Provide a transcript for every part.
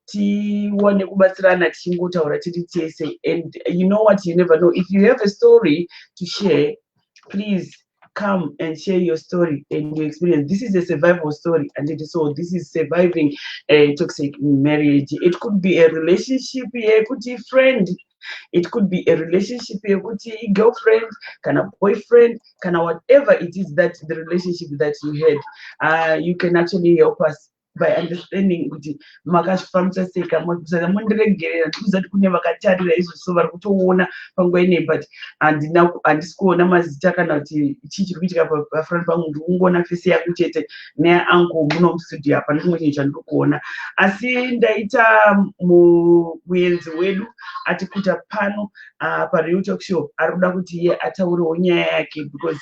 tiwane kubatsirana tichingotaura tiri tese. And you know what, you never know, if you have a story to share, please come and share your story and your experience. This is a survival story, and so this is surviving a toxic marriage. It could be a relationship, a good friend. It could be a relationship, a good girlfriend, kind of boyfriend, kind of whatever it is that the relationship that you had. You can actually help us by understanding kuti makazvifambisa seka saka mundiregerera tikuzati kune vakatarira izvozvo vari kutoona panguva inei, but handisi kuona mazita kana kuti chii chiri kuitika pafront pangu, ndiri kungoona fesi yako chete neangu muno mustudio apa, ndichingo chinhu chandiri kuona. Asi ndaita muenzi wedu atikuta pano paReal Talk Show ari kuda kuti iye ataurewo nyaya yake, because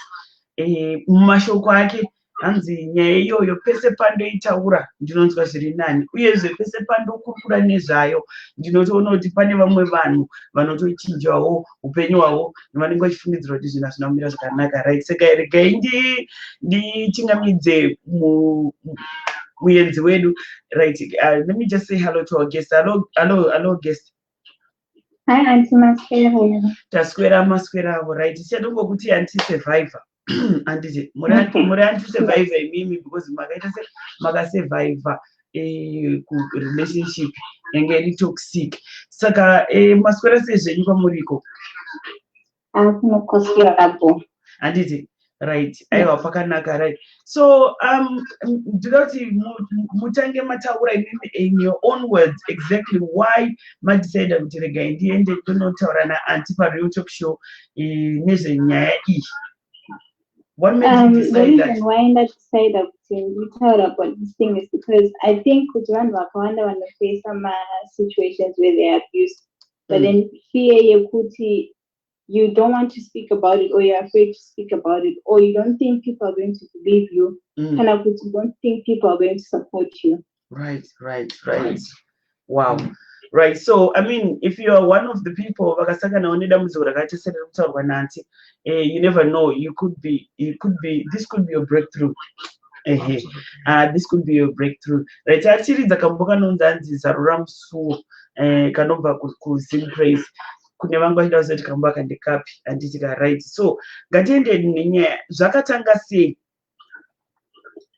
mumashoko ake hanzi nyaya iyoyo pese pandoitaura ndinonzwa zviri nani, uyezve pese pandokurukura nezvayo ndinotoona kuti pane vamwe vanhu vanotochinjawo upenyu hwavo nevanenge vachifungidzira kuti zvinhu hazvina kumira zvakanaka, right? Saka regai ndichingamidze muenzi wedu, right? Let me just say hello to our guest. Hello guest. Hi, Auntie Masquera. Tasquera Masquera, right? Tichatongokuti anti-survivor. Anditi muri anti-survivor imimi because makasurvivor relationship yange iri toxic. Saka Masquera sezvenyu kwamuriko? Kunokosira kapo. Anditi, right? Aiwa, pakanaka, right? So ndinoda kuti mutange mataura imimi in your own words exactly why madecida kuti regai ndiende tonotaura naanti paReal Talk Show nezvenyaya iyi. What made you decide that? The reason why I decided to tell about this thing is because I think when they face some situations where they are abused, but then fear you don't want to speak about it, or you're afraid to speak about it, or you don't think people are going to believe you, you don't think people are going to support you. Right. Wow. Right. So, I mean, if you are one of the people, you never know. This could be your breakthrough. This could be your breakthrough. Right. Actually, the Kamboka Nundanzi Zaram Su Kanova Kusim Praise. Kune vangu vachida kuti Kamboka ndikapi anditika, right? So, ngatiende nenyaya zvakatanga sei?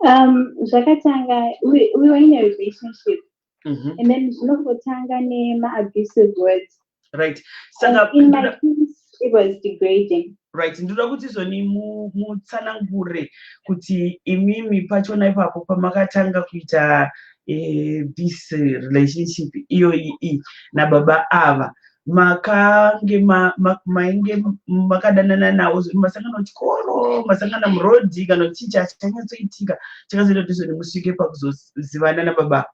Zvakatanga, we were in a relationship. And then Nokotanga name abusive words. Right. In my case, it was degrading. Right. Ndoda kuti zvoni mutsanangure kuti imimi pachona ipapo pamakatanga kuita this relationship iyi nababa ava mainge makadanana nawo masangana kuchikoro, masangana murodhi kana kuti chicha chanyatsoitika chakazoita kuti zvoni musvike pakuzozivana nababa.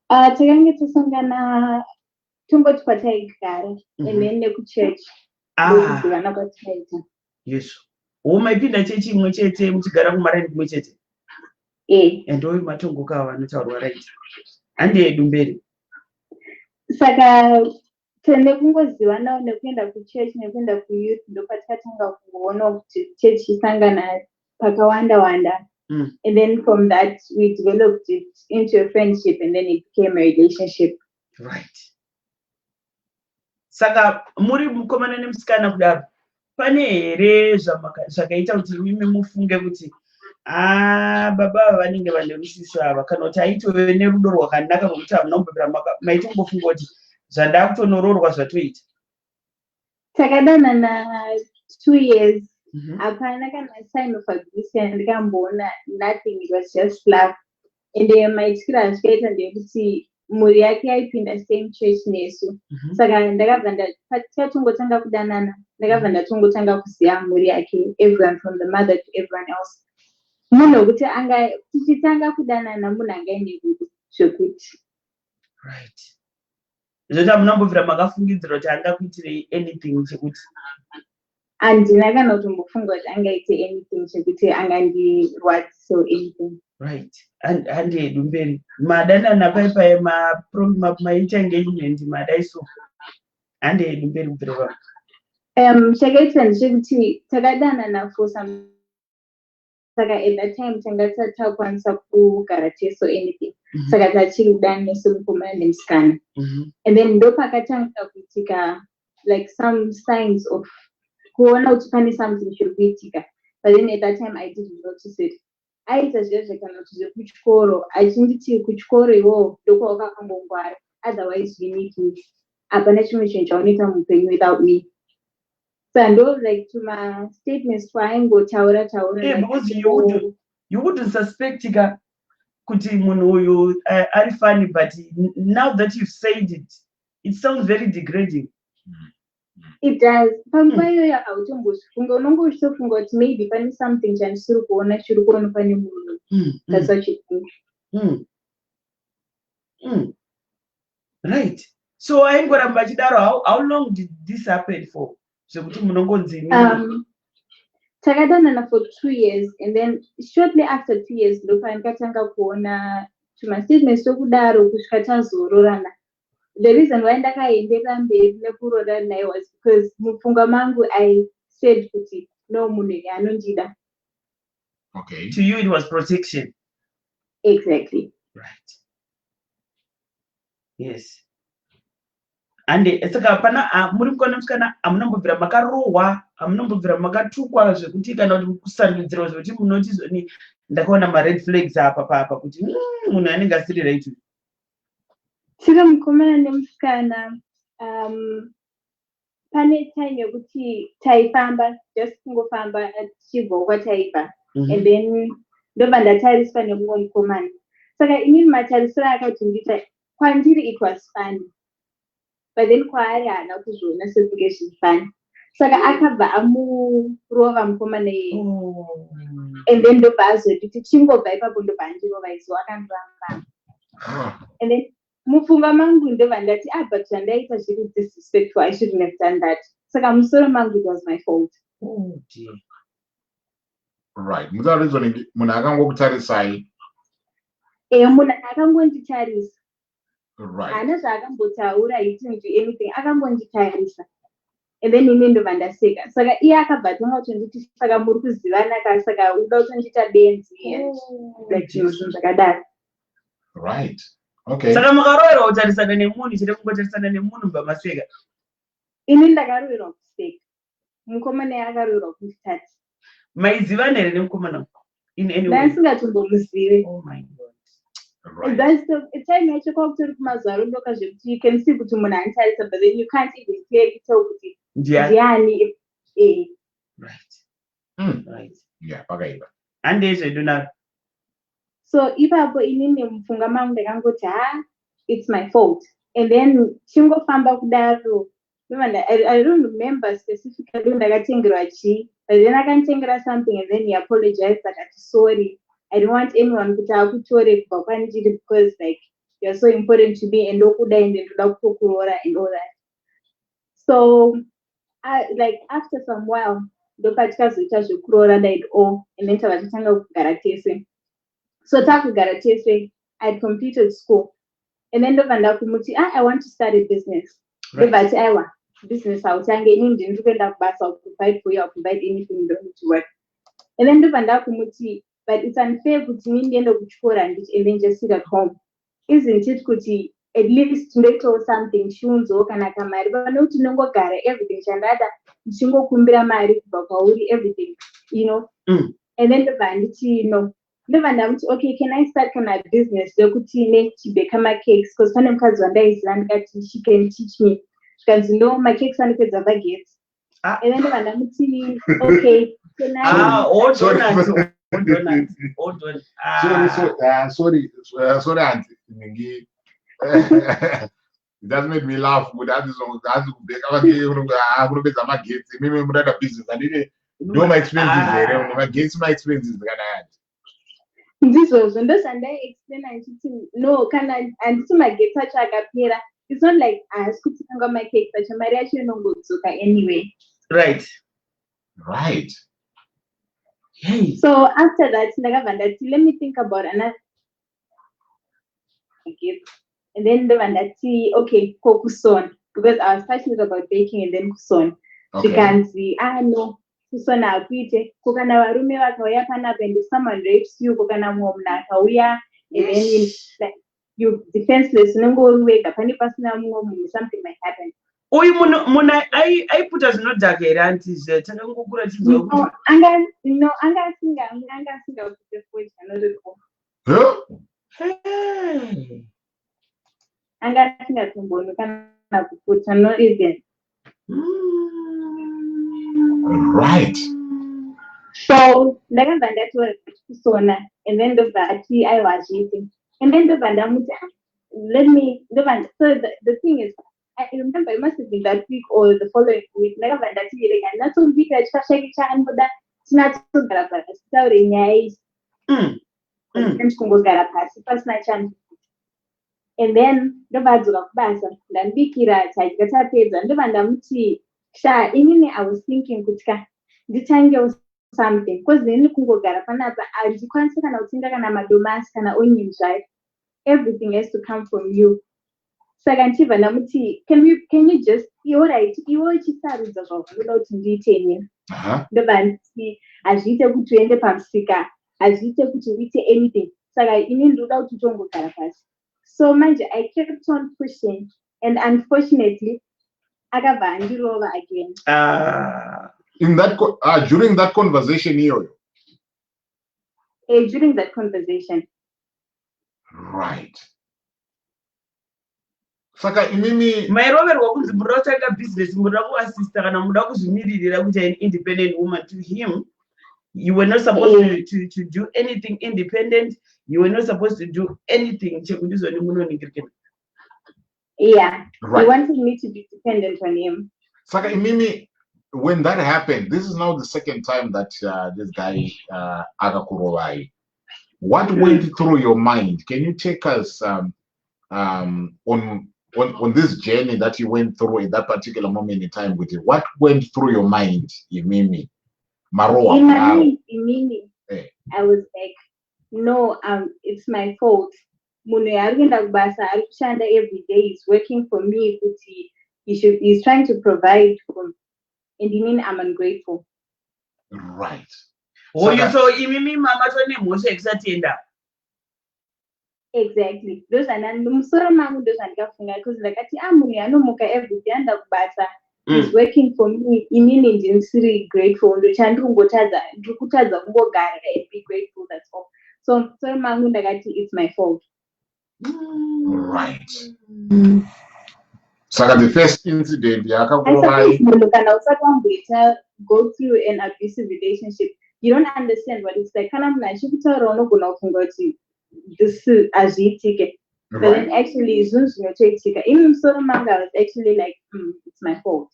Takange tasangana tongoti pataigara and then nekuchurch ndokuzivana kwataita. Yesu. Maipinda chechi imwe chete muchigara kumarani kumwe chete? Ndoyo matongoka ava anotaurwa, right? Handi edu mberi. Saka nekungozivana nekuenda kuchurch nekuenda kuyouth ndopatakatanga kungoona kuti church isangana pakawanda. And then from that, we developed it into a friendship, and then it became a relationship. Right. Saka muri mukomana nemusikana kudaro, pane here zvakaita kuti imimi mufunge kuti baba vanenge vane rushisho ava, kana kuti aitove nerudo rwakanaka rwokuti hamuna kumbopera maitongofunga kuti zvandakutonoroorwa zvatoita? Takadanana 2 years. Apana kana sign of abuse ndikamboona nothing, it was just love. And maityira asvikaita ndekuti mhuri yake yaipinda same church nesu. Saka ndakabva tatongotanga kudanana, ndakabva ndatongotanga kuziva mhuri yake, everyone from the mother to everyone else. Munhu wekuti tichitanga kudanana munhu angaine zvekuti. Right. Zvoti hamunambobvira makafungidzira kuti angakuitirei anything chekuti? Handina kana kutombofunga kuti angaite anything chekuti angandirwadzisa or anything. Right. Handi edu mberi. Madanana paipai maita engagement madaiso. Handi edu mberi kubvira chakaita ndechekuti takadanana for some saka at that time tanga takwanisa kugara teso anything saka tachiri kudani nesemukomana nemusikana and then ndo pakatanga kuitika like some signs of kuona kuti pane something zviri kuitika, but then at that time I didn't notice it. Aita zvezve kana kuti zvekuchikoro achinditi kuchikoro iwo ndoko wakakambongwara, otherwise you need me, hapana chimwe chinhu chaunoita muupenyu without me. So ndo like tuma statements twaingotaura because you wouldn't suspect kuti munhu uyu ari funny, but now that you've said it, it sounds very degrading. It does. Panguva iyoyo hautombozvifunga, unongotofunga kuti maybe pane something chandisiri kuona chiri kuona pane munhu. That's what you think. Right. So aingoramba achidaro, how long did this happen for? Zvekuti munongonzi takadanana for 2 years, and then shortly after 2 years ndopanikatanga kuona tuma statements tokudaro kusvika tazororana. The reason why ndakaendera mberi nekurora naye was because mupfunga mangu I said kuti no munhu anondida. Okay. To you it was protection. Exactly. Right. Yes. And saka pana muri kuona musikana amunambobvira makarohwa, amunambobvira makatukwa zvekuti kana kuti kusandudzira zvekuti munoti zvoni ndakaona ma red flags apa papa kuti munhu anenge asiri right. Tiri mukomana nemusikana pane time yekuti taifamba, just kungofamba tichibva kwataibva, and then ndobva ndatariswa nemumwe mukomana. Saka inini matarisiro akati ndita kwandiri it was funny, but then kwaari haana kuzviona sekunge zviri funny. Saka akabva amurova mukomana iyeye, and then ndobva azoti tichingobva ipapo ndobva andirova izo akandoramba, and then mupfunga mangu ndobva ndati but zvandaita zviri disrespectful, I shouldn't have done that. Saka musoro mangu it was my fault. Oh dear. Right. Mutarizoni munhu akangokutarisai? Munhu akangonditarisa. Right. Haana zvaakambotaura, he didn't do anything, akangonditarisa. And then ini ndobva ndaseka. Saka iye akabva atanga kutonditi saka muri kuzivana ka, saka uda kutondita benzi like zvinhu zvakadaro. Right. Okay. Saka makaroverwa kutarisana nemunhu chete kungotarisana nemunhu bamaseka. Ini ndakaroverwa kuseka. Mukomana yakaroverwa kunditati. Maizivana here nemukomana in any way? Ndasingatombomuzivi. Oh my God. Right. That's the time yacho kwakutori kumazuva rondoka zvekuti you can see kuti munhu anitarisa, but then you can't even clearly tell kuti ndiani. Right. Right. Yeah, okay. And ndezvedonaro. So ipapo inini mupfunga mangu ndakangoti it's my fault, and then chingofamba kudaro. I don't remember specifically ndakatengerwa chii, but then akanditengera something and then he apologized akati sorry, I don't want anyone kuti akutore kubva kwandiri because like you're so important to me and ndokuda ende ndoda kutokuroora and all that. So like after some while ndopatikazoita zvekuroora and all, and then tavachatanga kugara tese. So takugara tese, I had completed school, and then ndobva ndakumuti I want to start a business. Ndobva ati aiwa business hautange, inini ndiri kuenda kubasa, I'll provide for you, I'll provide anything, you don't need to work. And then ndobva ndakumuti but it's unfair kuti inini ndiende kuchikora and then just sit at home. Isn't it kuti at least ndoitawo something chiunzewo kana kamari, pane kuti ndongogara everything chandada ndichingokumbira mari kubva kwauri everything, you know. And then ndobva nditi no. Ndobva ndamuti okay, can I start kana business yokuti nechibheka macakes, because pane mukadzi wandaiziva ndikati she can teach me. Zvikanzi no macakes anopedza magetsi. And then ndobva ndamuti okay, can I Sorry, auntie. It does make me laugh with that song. Business. I didn't know my expenses there. My gates, my expenses. Ndizvozvo ndozvandaexplaina ndichiti no, kana handiti magetsi acho akapera, it's not like haasi kutanga macakes acho, mari yacho inongodzoka anyway. Right. Right. Hey. So after that ndakabva ndati let me think about another gift, and then ndobva ndati okay, kokusona, because I was passionate about baking, and then kusona. Zvikanzi no, kusona akuite ko kana varume vakauya panapa and someone rapes you ko kana mumwe munhu akauya and then you defenseless unenge uri wega pane pasina mumwe munhu something might happen. Uyu munhu aiputa zvinodhaka here anti takangokura tichiziva anga asingapute futi anoripo anga asingatomboni kana kuputa not even. Right. So ndakabva ndatora kusona and then ndobva ati aiwazviti and then ndobva ndamuti so the thing is I remember it must have been that week or the following week ndakabva ndati rega ndatombika chikashaki chaanoda tinatogara pasi taure nyaya idzi kungogara pasi pasina chanu and then ndobva adzoka kubasa ndambikira chadya tapedza ndobva ndamuti sha inini I was thinking kuti nditangewo something because then kungogara panapa handikwanisi kana kutenga kana madomasi kana onion zvayo everything has to come from you saka ndichibva ndamuti can you just alright iwe uchisarudza zvaunoda kuti ndiite ini ndobva nditi hazviite kuti uende pamusika hazviite kuti uite anything saka ini ndoda kuti tongogara pasi so manje I kept on pushing and unfortunately akabva andirova again. In that during that conversation iyoyo. During that conversation. Right. Saka imimi mairoverwa kunzi muda kutanga business muda kuassista kana muda kuzvimiririra kuti an independent woman. To him you were not supposed to do anything independent. You were not supposed to do anything chekuti uzoni munoningirikana. Yeah, right. He wanted me to be dependent on him. Saka imimi, when that happened, this is now the second time that this guy akakurovai. What went through your mind? Can you take us on this journey that you went through at that particular moment in time with it? What went through your mind, Imimi? Maroa. In my mind, Imimi, I was like, no, it's my fault. Every day he's working for me, but he's trying to provide for me. And you mean I'm ungrateful. Right. So imimi mama tone moshe exatenda. Exactly. Those are musoro mangu those andikafunga because like ati munhu anomuka every day anda kubasa. He's working for me. Inini ndisiri grateful. Ndochandikungotadza ndikutadza kungogara and be grateful, that's all. So mangu ndakati it's my fault. Right. So the first incident, go through an abusive relationship, you don't understand what it's like. This is but then actually, was actually like, it's my fault.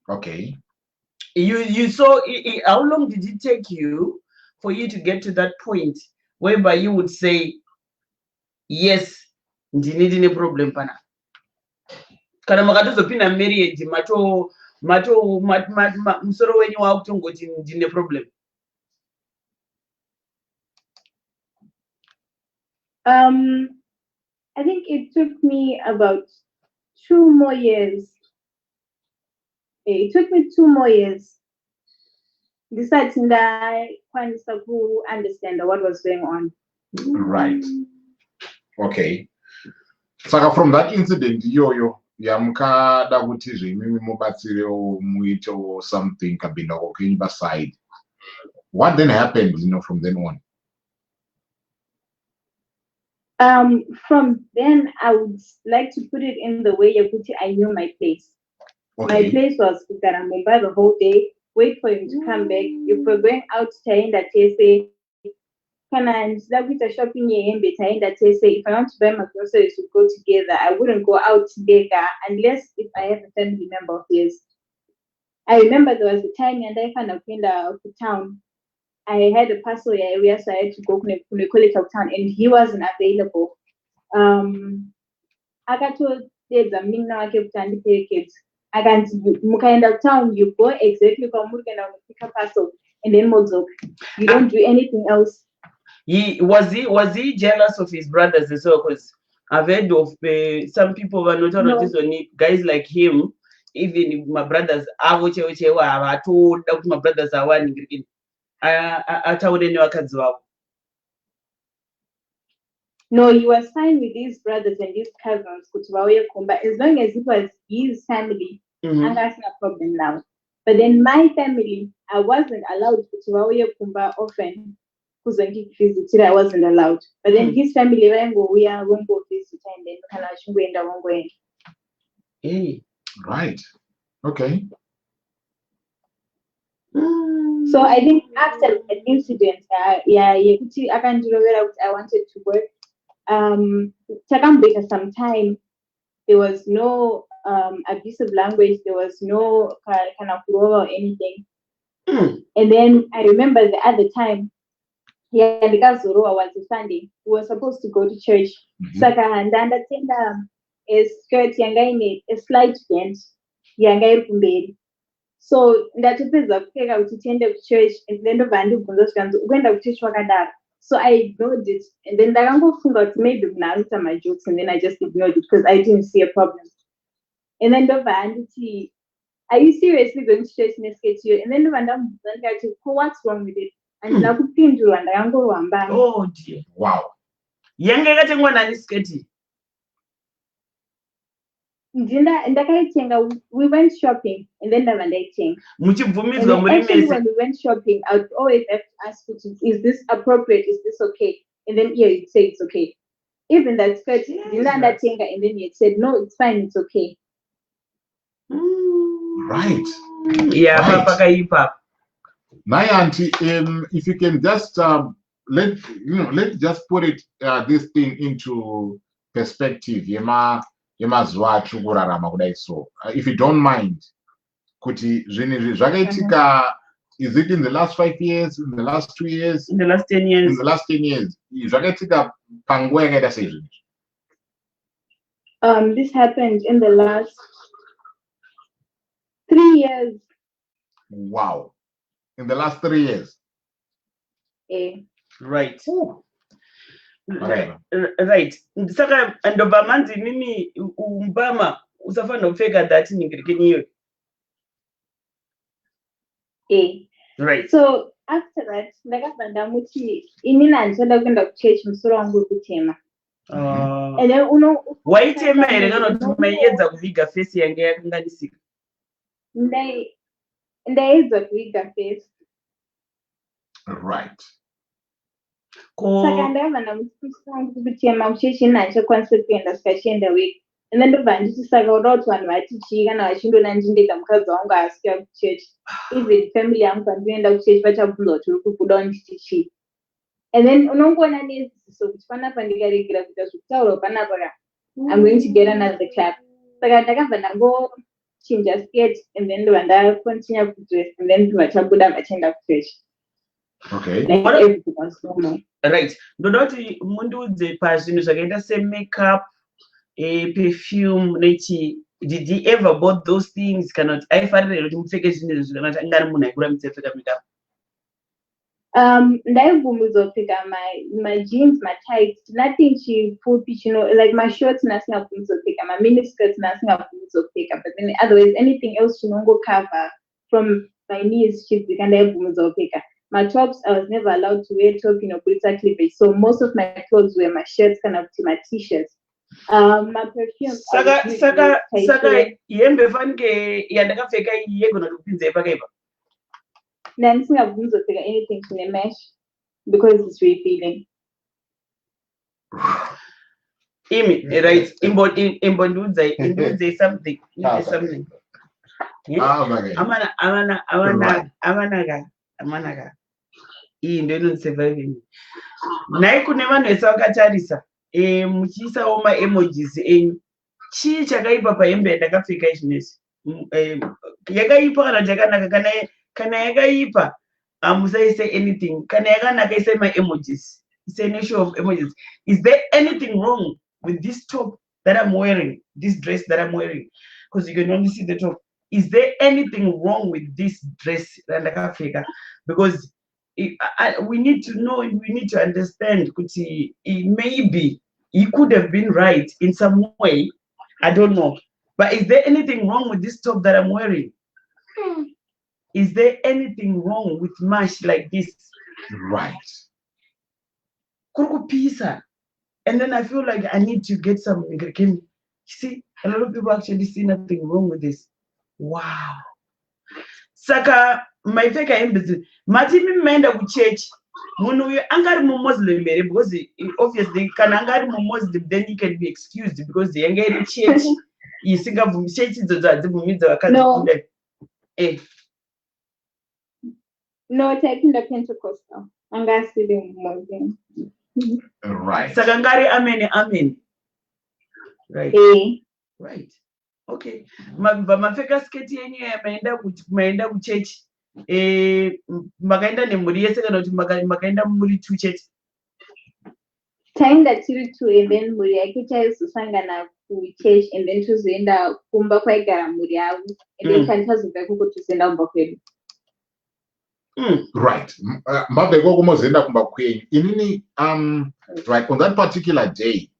Okay. You saw how long did it take you for you to get to that point whereby you would say, yes, ndine problem pana? Kana makatozopinda marriage mato musoro wenyu wakutongoti ndine problem. I think it took me about 2 more years. It took me 2 more years. Besides, I understand what was going on. Right. Okay. So from that incident, yamukada kuti zvimimi mubatsire muite something kabinda kokimba side. What then happened, from then on? From then, I would like to put it in the way I knew my place. Okay. My place was Kukaramumba the whole day, wait for him to come back. If we're going out to that say, can I shopping if I want to buy my groceries, we go together. I wouldn't go out together unless if I have a family member of his. I remember there was a time and I found out in the town. I had a parcel area, so I had to go to the college of town, and he wasn't available. I got told there's a minna I kept trying to pay kids. I can't Mukaenda town, you go exactly from Murgan and pick a parcel and then Mozok. You don't do anything else. Was he jealous of his brothers as well? Because I've heard of some people were not on this one. Guys like him, even my brothers avo chewa havatoda kuti my brothers avo aningirikini ataure nevakadzi vavo. No, he was fine with his brothers and his cousins kuti vauye kumba as long as it was his family. Anga asina problem now. But then my family, I wasn't allowed kuti vauye kumba often. Kuzondivhizitira, I wasn't allowed. But then his family vaingouya vongovhizita and then kana vachingoenda vongoenda. Hey. Right. Okay. So I think after an incident, yekuti akandirovera kuti I wanted to work. Takamboita some time. There was no abusive language. There was no kana kurova or anything. And then I remember the other time. Yeah, because Zoroa was a Sunday. We were supposed to go to church. Saka handanda tenda a skirt yanga a slight bend. Yanga kumberi. So ndatopedza kupfeka kuti tiende kuchurch and then ndobva ndibvunza zvikanzi ukuenda kuchurch wakadaro. So I ignored it and then ndakangofunga kuti maybe munhu anoita my jokes and then I just ignored it because I didn't see a problem. And then ndobva nditi, are you seriously going to church in a skirt here? And then ndobva ndamubvunza ndikati, what's wrong with it? And ndakupindura ndakangorwamba. Oh dear. Wow. Yanga yakatengwa nani sketi? Ndakaitenga, we went shopping and then ndabva ndaitenga. Muchibvumidzwa muri Actually, mese. when we went shopping, I would always have to ask, is this appropriate? Is this okay? And then yeah, you'd say it's okay. Even that skirt, ndatenga, and then you said, no, it's fine, it's okay. Right. Yeah, Right. pakaipa. My auntie, if you can just let's just put it this thing into perspective. Yemazuva kurarama kudai so. If you don't mind, kuti zvinhu zvakaitika, is it in the last 5 years, in the last 2 years, In the last 10 years. in the last 10 years? Zvakaitika panguva yakaita sei zvinhu? This happened in the last 3 years. Wow. In the last 3 years. Right. Right. Right. Saka ndobva manzi mimi umbama usafanira kupfeka that ningirikeni iyo. Right. So after that, ndakabva ndamuti inini handichada kuenda kuchurch musoro wangu urikutema. And then waitema here kana kuti maiedza kuviga face yanga yakanganisika? Ndaedza kuviga face. Right. Saka ndabva ndamuti wangu urikutema muchechi inini handichakwanisa kuenda saka chienda wega. And then ndobva nditi saka uda kuti vanhu vati chii kana vachindoona ndindega mukadzi wangu asika kuchurch. Even family yangu pandinoenda kuchurch vachabvunza kuti uri kubuda nditi chii. And then unongoona neziso kuti panapa ndikaregera kuita zvekutaura panapa ka I'm going to get another clap. Saka ndakabva ndangochinja skirt and then ndobva ndakontinue kudress and then vachabuda vachienda kuchurch. Okay. Like everything was normal. Right. Ndoda kuti mundiudze pazvinhu zvakaita semakeup, perfume nechi. Did he ever bought those things? Kana kuti aifarira kuti mupfeke zvinhu izvi kana kuti anga ari munhu aikura muchipfeka makeup? Ndaibvumidzwa kupfeka my jeans, my tights, nothing chipfupi, like my shorts ndasingabvumidzwa kupfeka, my miniskirts ndasingabvumidzwa kupfeka, but then otherwise anything else chinongo cover from my knees chidzika ndaibvumidzwa kupfeka. My tops, I was never allowed to wear top inoburitsa cleavage, so most of my clothes were my shirts kana kuti my t-shirts. My perfume. Saka hembe fanike yandakapfeka yegona kupinza ipakaipa. Ndandisingabvumidzwa kupfeka anything chine mesh because it's revealing. Imi, right? Imbondiudze something. Something. Amanaka. Iyi ndio inosurviving. Nai kune vanhu vese vakatarisa muchiisawo maemojis enyu. Chii chakaipa pahembe yandakapfeka izvinezvi? Yakaipa kana kuti yakanaka? Kana yakaipa hamusaise anything. Kana yakanaka isai maemojis. It's an issue of emojis. Is there anything wrong with this top that I'm wearing? This dress that I'm wearing? Because you can only see the top. Is there anything wrong with this dress randakapfeka? Because we need to know and we need to understand kuti maybe he could have been right in some way. I don't know. But is there anything wrong with this top that I'm wearing? Is there anything wrong with mash like this? Right. Kurukupisa. And then I feel like I need to get some. See, a lot of people actually see nothing wrong with this. Wow. Saka, my fake embassy. Matimi menda ku church. Munu angari mu Muslim because obviously can angari mu Muslim, then he can be excused because the angari church. You think of church No. No, taking the Pentecostal. Angasi Muslim. Right. Sagangari amen. Right. Right. Okay. Mafeka sketi yenyewe maenda ku church. Makaenda nemuri yese kana kuti makaenda muri tu church. Time that tiri tu and then muri yake chaizosangana ku church and then tuzoenda kumba kwaigara muri yavo and then kanitazobva kuko tuzoenda kumba kwedu. Right. Mabeko kumozoenda kumba kwenyu. Inini right on that particular day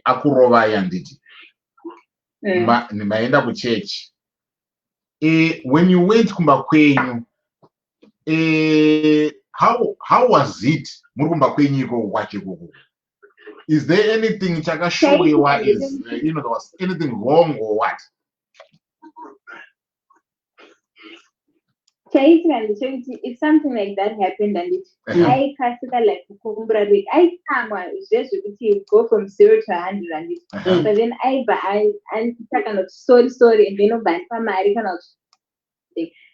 akurovai anditi. Maenda ku church. When you went kumba kwenyu, how was it? Muri kumba kwenyu iko kwache kuku. Is there anything chakashowewa is there was anything wrong or what? If something like that happened and I consider like I just go from 0 to 100 and but then I kind of sorry and then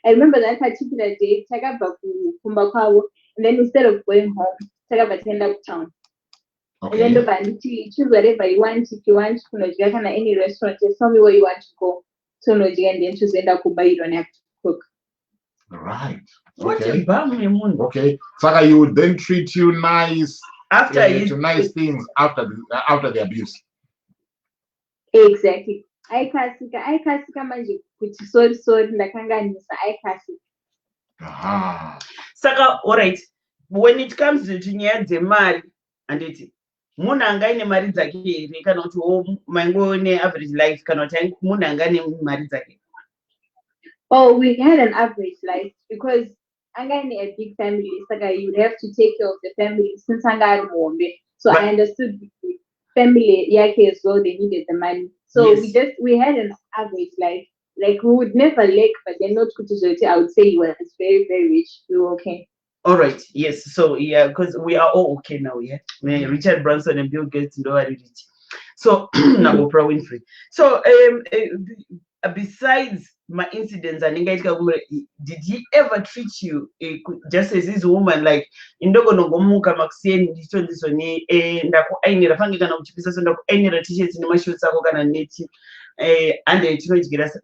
I remember that particular day and then instead of going home end up town. And then the choose wherever you want. If you want to any restaurant, just tell me where you want to go. So and then choose end up you don't have to cook. Right. Okay. Okay. Saka, you would then treat you nice after to nice things after the abuse. Exactly. I kasika manje kuti sorry ndakanganisa I kasika. Saka, all right. When it comes to nyaya dzemari and it munhu anga ine mari dzake here kana kuti mango ne average life kana kuti munhu anga ne mari dzake. Oh, we had an average life because anga in a big family, you have to take care of the family since anga ari. So I understood the family yake as well, they needed the money. So yes. we had an average life. Like we would never lack, but then not kutizoti. I would say you were very, very rich. We were okay. All right. Yes. So yeah, because we are all okay now. Yeah. Richard Branson and Bill Gates know how to rich. So now Oprah Winfrey. So besides my incidents and did he ever treat you just as this woman like indogo nongomuka makuseni ndicho ndiso ni ndakuainira fange kana kuchipisa so ndakuainira t-shirts nemashorts ako kana neti and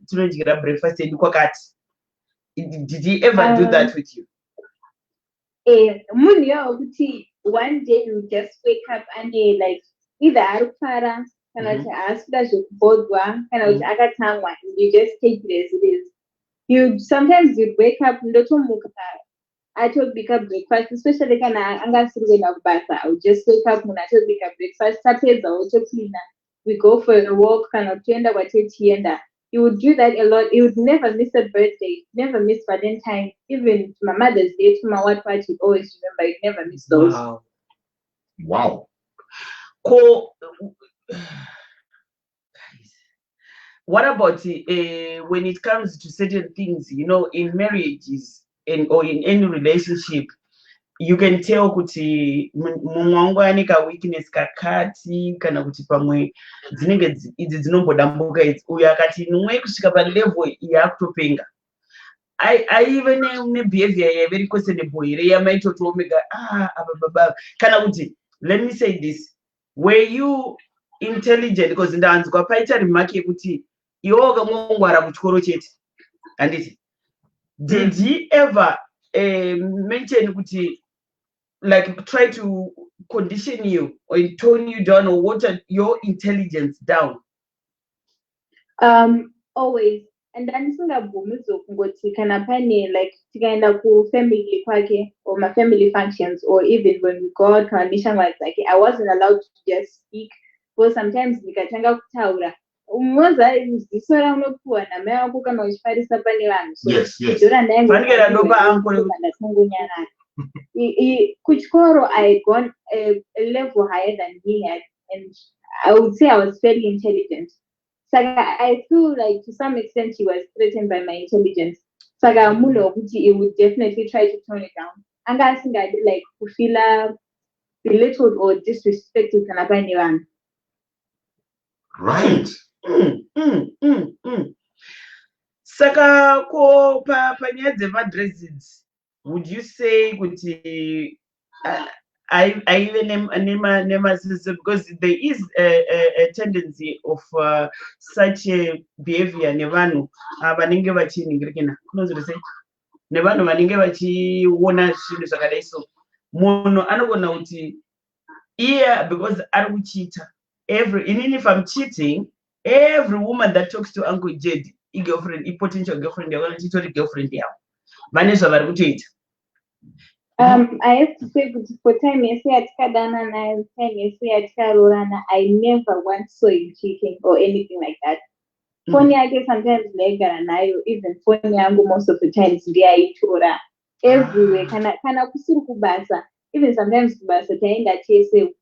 tinodyira breakfast edu kwakati. Did he ever do that with you? Munhu yakuti one day you just wake up and like either arukara kana kuti asida zvekubhodhwa kana kuti akatsamwa, you just take it as it is. You sometimes you'd wake up ndotomuka atobika breakfast, especially kana anga asiri kuenda kubasa. I would just wake up munhu atobika breakfast tapedza wotoklina, we go for a walk kana kutoenda kwatetienda. You would do that a lot. You would never miss a birthday, never miss Valentine, even to my Mother's Day, to my what part, you always remember. You never miss those. Wow. Cool. What about when it comes to certain things, in marriages or in any relationship, you can tell kuti mumwe wangu ane ka weakness kakati kana kuti pamwe dzinenge idzi dzinombodambuka idzi uyo akati nomwe kusvika pa level yakutopenga. I even ne behavior ya very questionable here yamaitoti omega baba kana kuti let me say this, were you intelligent? Because ndanzwa paita remark yekuti iwe wakamongwara kuchikoro chete handiti. Did he ever mention kuti like try to condition you or tone you down or water your intelligence down? Always. And then kungoti kana pane like tikaenda ku family kwake or my family functions or even when we go out like I wasn't allowed to just speak because sometimes nikatanga kutaura zisora unopuwa namai wako kana uchifarisa pane vanhu. Yes, yes. Fanike ndopa uncle. Kuchikoro I had gone a level higher than he had, and I would say I was fairly intelligent. So I feel like to some extent he was threatened by my intelligence. So he would definitely try to tone it down. And I think I like to feel belittled or disrespected. Right. Saka ko panyaya dzemadresses, would you say kuti aive nemasisi, because there is a tendency of such a behavior nevanhu vanenge vachinhingirikana, kunonzi sei, nevanhu vanenge vachiona zvinhu zvakadai. So munhu anogona kuti iye because ari kuchita, even if I'm cheating, every woman that talks to Uncle Jed, girlfriend, potential girlfriend, they're going to tell the girlfriend yao. Vanessa vari kutoita. I have to say for time yesterday at Kadana and time yesterday at Karolana, I never once saw him cheating or anything like that. Phone yake sometimes legara nayo, even phone yangu most of the times ndiyaitora everywhere. Kana kusiri kubasa, even sometimes kubasa taenda chese.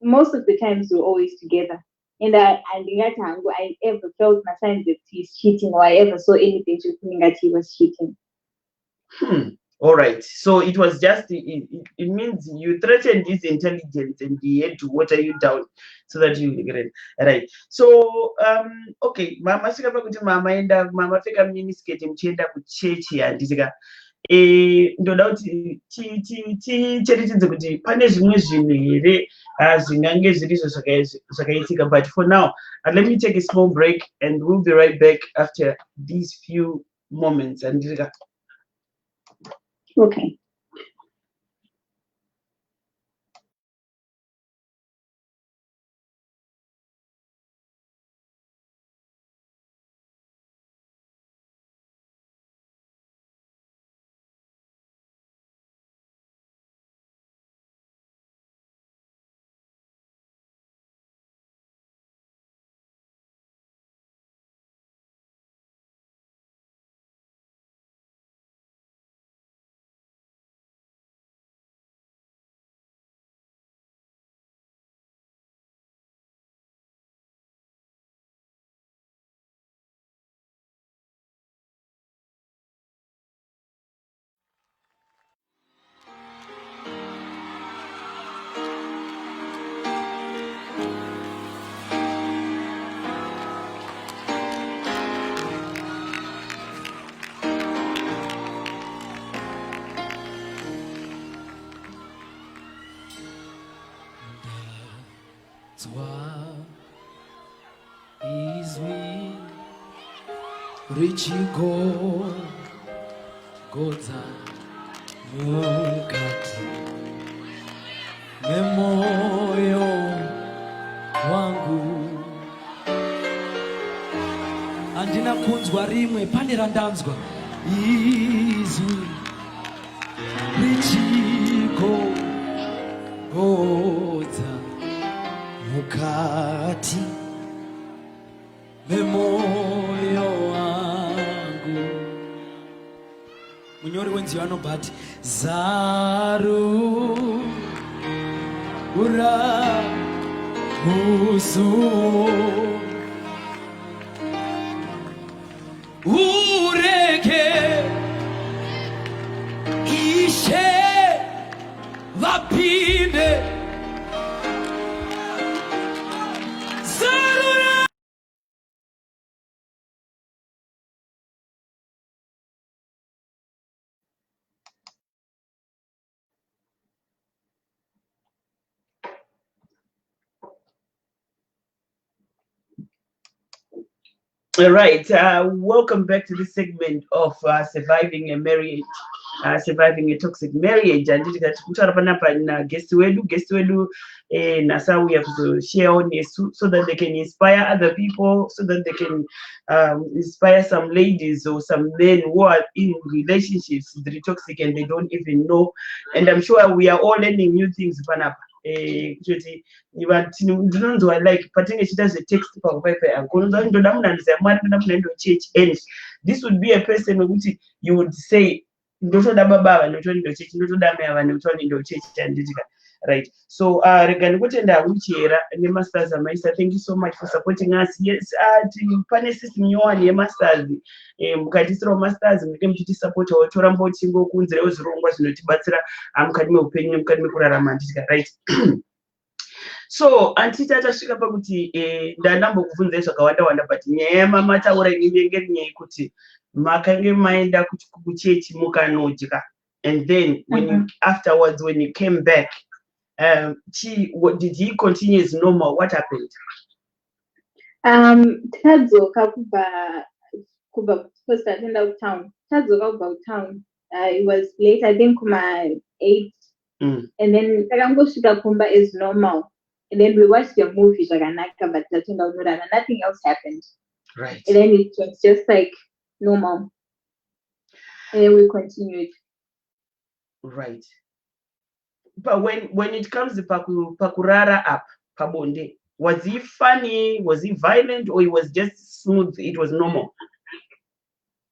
Most of the times we're always together. And I ever felt my signs that he's cheating, or I ever saw anything to think that he was cheating. All right. So it was just, it means you threatened his intelligence and he had to water you down so that you regret. Right. So, okay. Mama fika miniskirt mchienda kuchechi andisika. Ndoda kuti ticherechedze kuti pane zvimwe zvinhu here zvingange zvirizo zvakaitika, but for now let me take a small break and we'll be right back after these few moments. Okay. Is me Richigo Gota Mukati Memoyo wangu andina kunzwa rimwe pane randanzwa izwi Richigo Gota Mukati memoyo wangu. Munyori wenzi anobati zaru ura usu ureke ishe vapinde All right, welcome back to this segment of surviving a marriage, surviving a toxic marriage. And guest wedu nasa we have to share on so that they can inspire other people, so that they can inspire some ladies or some men who are in relationships that are toxic and they don't even know. And I'm sure we are all learning new things, Panapa. kutoti ndinonzwa like patinenge chiita zvetext pakupai angu unonzwa ndoda munhu andizaya mwari ndoda munhu aindo church, and this would be a person wekuti you would say ndotoda baba ava ndototi ndo chechi, ndotoda mai ava ndototi ndo chechi chanditika, right? So rega ndikutenda Uchiera nemasters amaisa, thank you so much for supporting us. Yes, pane system nyowani yemasters, mukatisirawo masters munenge muchitisupportawo, toramba uchingokunzirewo zvirongwa zvinotibatsira mukati meupenyu nemukati mekurarama nditika, right? So antita tasvika pakuti ndandambokubvunzai zvakawanda wanda, but nyaya yamamataura inenge nyaya yekuti makange maenda kuchechi mukanodya, and then when you, afterwards when you came back, did he continue as normal? What happened? Tadzoka kubva first atenda kutown. Tadzoka kubva kutown. It was late, I think kuma 8. And then takangosvika kumba as normal. And then we watched the movie zvakanaka, but nothing else happened. Right. And then it was just like normal. And then we continued. Right. But when it comes to pakurara up, pabonde, was he funny? Was he violent? Or it was just smooth? It was normal?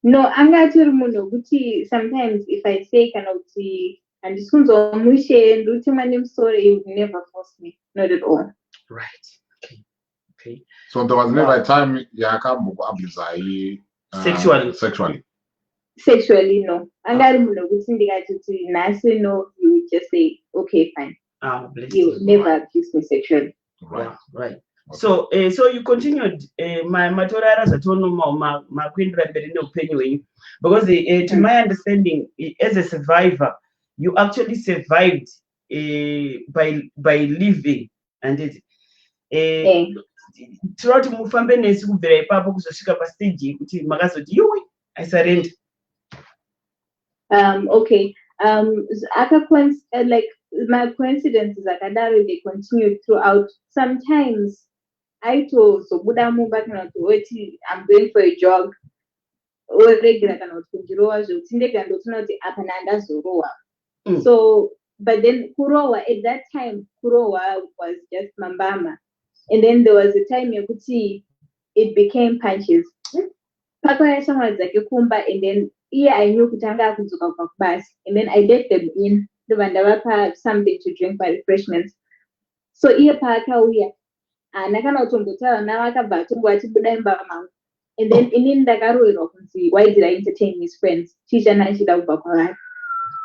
No, angatiri munhu kuti sometimes if I say kana kuti andisunzwa mushe nduti mane musoro, he would never force me, not at all. Right. Okay. So there was never a time yakambokuabusai sexually. Sexually, no. Angari munhu kuti ndikati nhasi, no, he would just say okay, fine. He would never abuse me sexually. Right. Right. So you continued matorara zvatonoma makuendera mberi neupenyu hwenyu, because to my understanding, as a survivor, you actually survived by living, and it tiroti mufambe nesi kubvira ipapo kuzosvika pastage yekuti makazoti iwe I surrender. Okay. Like my coincidences akadaro, they continued throughout. Sometimes I told so Buddha mumba kana kuti I'm going for a jog, or regular kana kuti kunjirowa zvotindeka ndotuna kuti apa ndandazorowa. So but then kurowa, at that time kurowa was just mambama, and then there was a time yekuti it became punches. Pakaya shamwari dzake kumba, and then I knew kuti anga akudzoka kubasa, and then I let them in ndovandavapa something to drink by refreshments. So paakauya ndakana kutombotaura navo akabva atongo achibuda imba mangu, and then inini ndakaroverwa kunzi why did I entertain his friends, tichana achida kubva kwavari.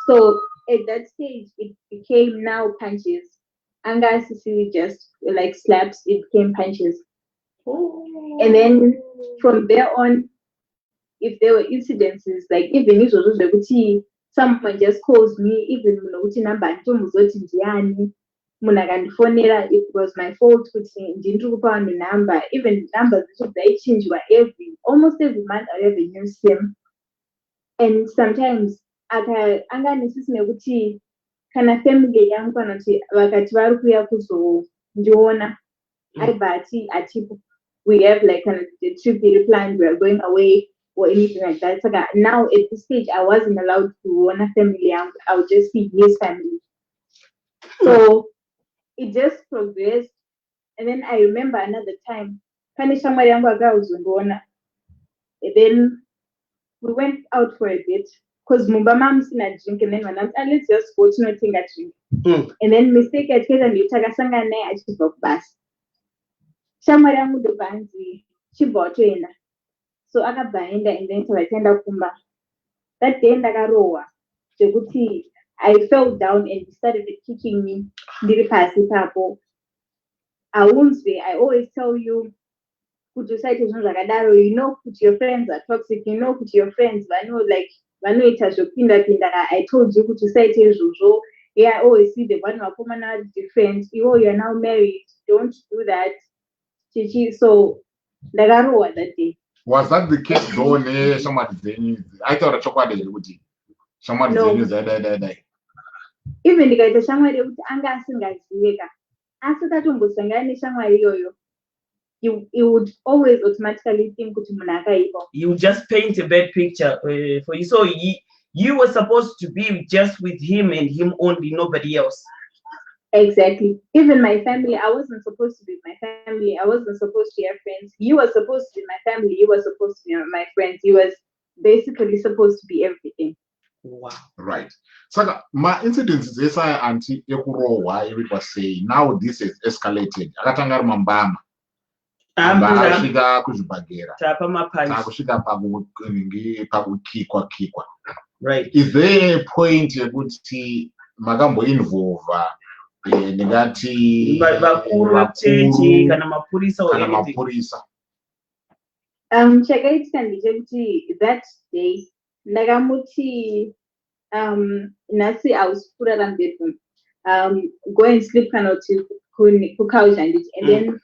So at that stage it became now punches. Anga asisiri just like slaps, it became punches. And then from there on, if there were incidences, like even izvozvo zvekuti someone just calls me, even munokuti number nditomuzoti ndiani, munhu akandifonera, it was my fault kuti ndiri kupa vanhu number, even numbers dzacho dzaichinjwa almost every month I have a new sim. And sometimes anga nesisi nekuti kana family yangu kana kuti vakati vari kuuya kuzondiona aibva atipo, we have like kind of a trip planned, we are going away or anything like that. So now at this stage, I wasn't allowed to own a family. I would just see his family. So it just progressed. And then I remember another time, and then we went out for a bit because Mumba mom's in a drink, and then when let's just go to nothing at drink. And then mistake at case and you take a sanga ne I should go bus. Shamara mudo banzi, she bought in. So akabaenda, and then tawatenda kumba. That day ndakarowa. Jekuti I fell down and he started kicking me. Ndiri pasi papo. I won't say, I always tell you, put your side you know, put your friends are toxic, you know, put your friends, I know, like, I know it has your pinda. I told you, put your side yeah, I always see the one of woman are different. You're now married, don't do that. So, ndakarowa that day. Was that the case though? I thought a chocolate would be someone die. Even the guy the shamwari would anga singaziweka. After that umbosangani shamwari yoyo, you would always automatically think kuti munhu akaipa. You just paint a bad picture for you. So you were supposed to be just with him and him only, nobody else. Exactly. Even my family, I wasn't supposed to be with my family. I wasn't supposed to have friends. He was supposed to be my family. He was supposed to be my friends. He was basically supposed to be everything. Wow. Right. So my incidents is anti ekurowa it was saying now this is escalated. Akatanga ari mambama. Asvika kuzvibhagera. Tapa mapanji. Takusvika pakukikwa. Right. Is there a point yekuti makambo involve ndingati vakuru vekuchechi kana mapurisa or anything? Chakaitika ndechekuti that day ndakamuti nhasi ausipfuura bedroom go and sleep kana kuti kucouch handiti and then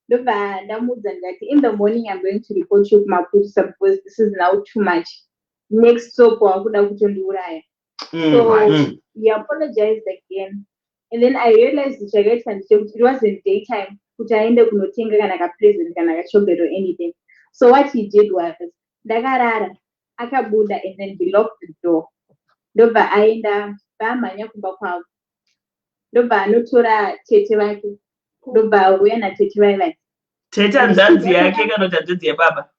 ndobva ndamuudza ndikati in the morning I'm going to report you kumapurisa because this is now too much. Next stop wakuda kutondiuraya. So he apologized again and then I realized chakaitika ndechekuti it wasn't daytime kuti aende kunotenga kana kapresent kana kachocolate or anything. So what he did was ndakarara akabuda and then he locked the door. Ndobva aenda vamhanya kumba kwavo. Ndobva anotora tete vake. Ndobva auya natete vake. Tete hanzvadzi yake kana kuti hanzvadzi yababa?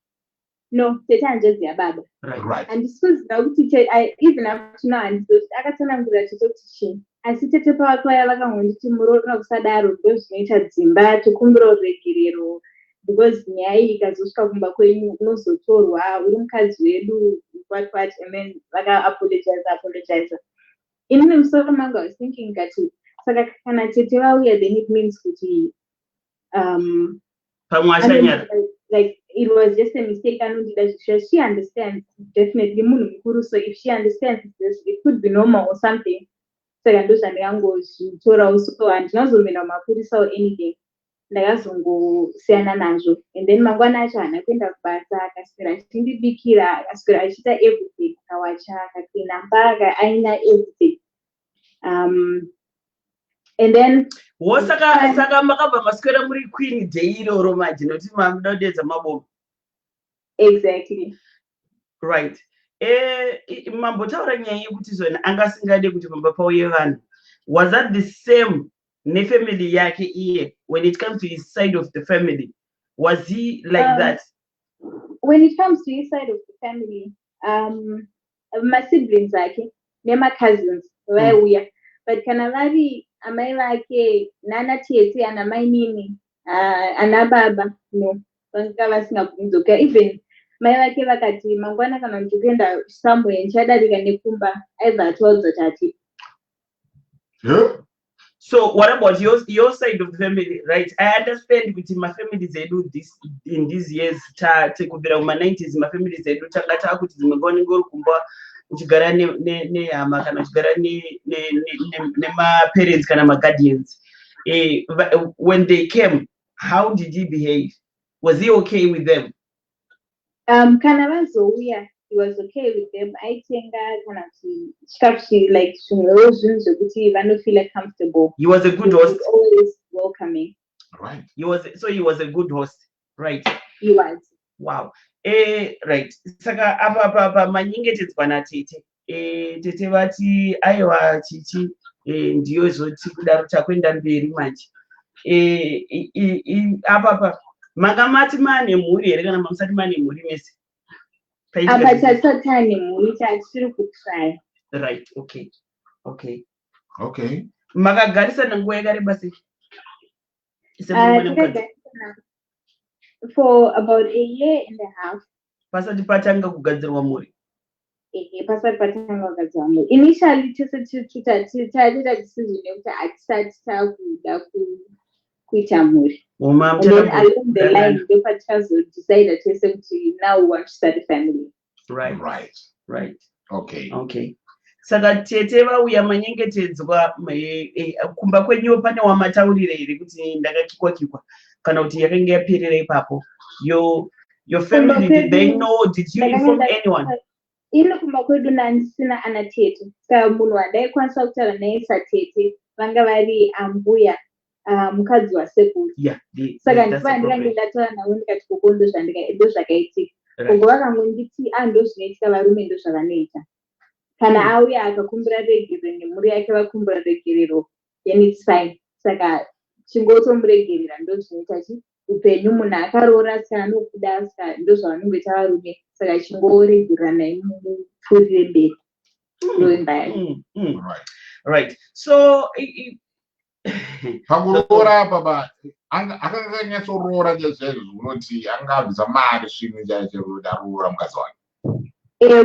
No, tete hanzvadzi yababa. Right. Handisizoziva kuti even up to now handizoti akatsanangurira tete kuti chii. Asi tete pavakauya vakangonditi murona kusadaro ndozvinoita dzimba tokumbira ruregerero. Because nyaya iyi ikazosvika kumba kwenyu unozotorwa uri mukadzi wedu what and then apologize. In musoro mangu I was thinking kati saka kana tete vauya then it means kuti like it was just a mistake anondida zvishwa. She understands definitely munhu mukuru, so if she understands this it could be normal or something. Saka ndozvandingangozvitorawo so handinazomenda mumapurisa or anything. Ndakazongosiyana nazvo and then mangwana acho haana kuenda kubasa akaswera achindibikira akaswera achiita everything akawacha akaklina mba aina everything and then saka makabva maswera muri queen day iroro maji nokuti mamuda kudedza mabomo. Exactly. Right. Mambotaura nyaya yekuti zvona angasingade kuti pamba pauye vanhu. Was that the same nefamily yake iye when it comes to his side of the family? Was he like that? When it comes to his side of the family, my siblings ake nema cousins vaiuya but kana vari amai vake nana tete ana mai nini ana baba no vanga vasingabvunzoka. Even mai vake vakati mangwana kana ndikuenda somewhere ndichadarika nekumba aibva atoudza kuti Yeah. So what about your side of the family, right? I understand with my families they do this in these years kubvira kuma90s mafamilies edu tanga takuti dzimwe nguva unenge uri kumba uchigara nehama kana uchigara nemaparents kana maguardians. When they came, how did he behave? Was he okay with them? Kana vazouya he was okay with them. Aitenga kana chikafu like zvimwewo zvinhu zvokuti vanofeel comfortable. He was a good host. Always welcoming. Right. He was a good host, right? He was. Wow. Right. Saka apa manyengetedzwa natete. Tete vati aiwa chichi ndiyo zoti kudaro takwenda mberi manje. Apa makamati mane mhuri here kana mamusati mane mhuri mese? Apa tatatane mhuri tatiri kutry. Right. Okay. Makagarisana nguva yakareba sei? For about a year and a half. Pasati patanga kugadzirwa mhuri. Pasati patanga kugadzirwa mhuri. Initially taita decision yekuti hatisati takuda kuita mhuri. And then along the line ndopatazodecide tese kuti now we want to start a family. Right. Okay. Saka tete vauya manyengetedzwa kumba kwenyu pane wamataurire here kuti ndakakikwa kana kuti yakanga yapirira ipapo? Your family, did they know? Did you inform anyone? Ino kumba kwedu ndisina ana tete. Saka munhu wandaikwanisa kutaura naye satete vanga vari ambuya mukadzi wasekuru. Saka ndipfa ndikange ndataura navo ndikati koko ndozvakaitika. Koko vakangonditi ndozvinoitika varume ndozvavanoita. Kana auya akakumbira regerero nemhuri yake vakumbira regerero then it's fine. Saka chingotomuregerera ndozvinoita chi upenyu munhu akaroora saka anokuda saka ndozvavanongoita varume saka chingoregerera naye mupfuurire mberi ndoimba Right. So pakuroora apa akanga akanyatsorora chaizvo unoti anga abvisa mari svimwe chaicho daroora mukadzi wake.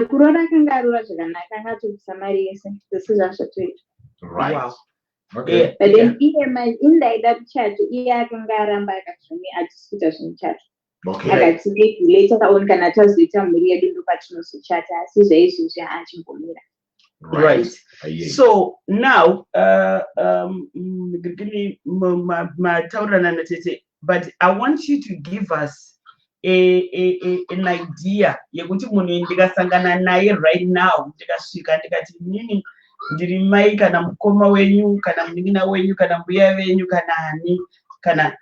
Kuroora akanga aroora zvakanaka, anga atobvisa mari yese zvese zvazvatoita. Right. Wow. Okay. But then iye indaida kuchato iye akanga aramba akazvone achisuita zvemuchato. Okay. Akati later on kana tazoita mhuri yedu ndopatinozochata asi zvaizvozvi achimbomira. Right. So now, but I want you to give us an idea. Yekuti munhu ndikasangana naye right now, ndikasvika ndikati nini ndiri mai kana mukoma wenyu kana munin'ina wenyu kana mbuya wenyu kana hani kana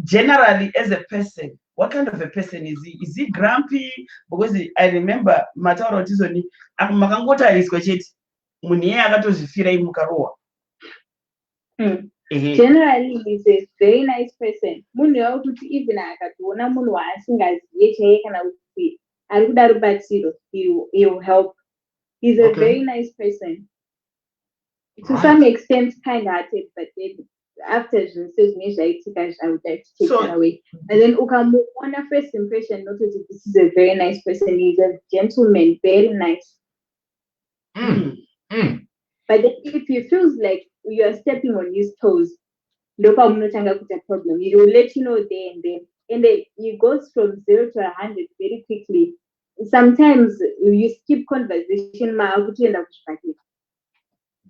generally as a person, what kind of a person is he? Is he grumpy? Because I remember matauro tizoni makangotariswa chete munhu iye akatozvifira imukarohwa. Generally he's a very nice person. Munhu wekuti even akatoona munhu waasingaziye chaiye kana kuti ari kuda rubatsiro, he will help. He's a very nice person. To some extent kind-hearted, but then after I would like to take that away. And then ukamuona first impression, notice this is a very nice person. He's a gentleman, very nice. But then if he feels like you are stepping on his toes, a problem. He will let you know there and then. And then he goes from 0 to 100 very quickly. Sometimes you skip conversation.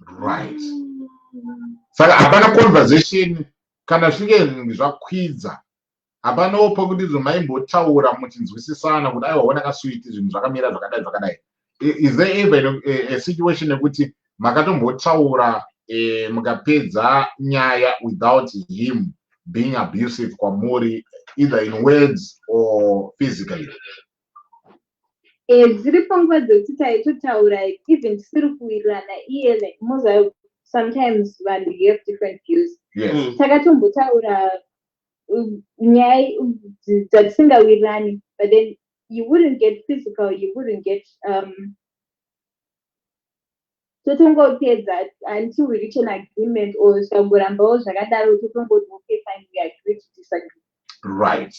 Right. Saka hapana conversation kana zvinge zvakwidza. Hapanawo kuti zvomaimbotaura muchinzwisisana kuti aiwa waona kasweet zvinhu zvakamira zvakadai. Is there ever a situation yekuti makatombotaura mukapedza nyaya without him being abusive kwamuri, either in words or physically? Zviripo nguva dzekuti taitotaura even tisiri kuwirirana iye like sometimes vanhu have different views. Yes. Takatombotaura nyaya dzatisingawirirani, but then you wouldn't get physical, you wouldn't get totongopedza until we reach an agreement or zvakamborambawo zvakadaro totongoti okay fine, we agree to disagree. Right.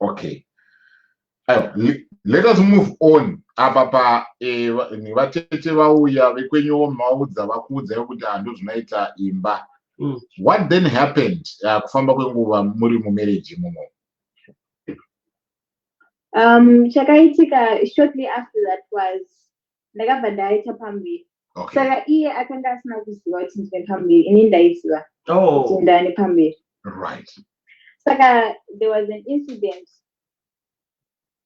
Okay. Let us move on. Apa vatete vauya vekwenyu maudza vakuudza kuti hando zvinoita imba. What then happened kufamba kwenguva muri mumarriage imomo? Chakaitika shortly after that was ndakabva ndaita pamberi. Saka iye akanga asina kuziva kuti ndine pamberi, ini ndaiziva kuti ndane pamberi. Right. Saka there was an incident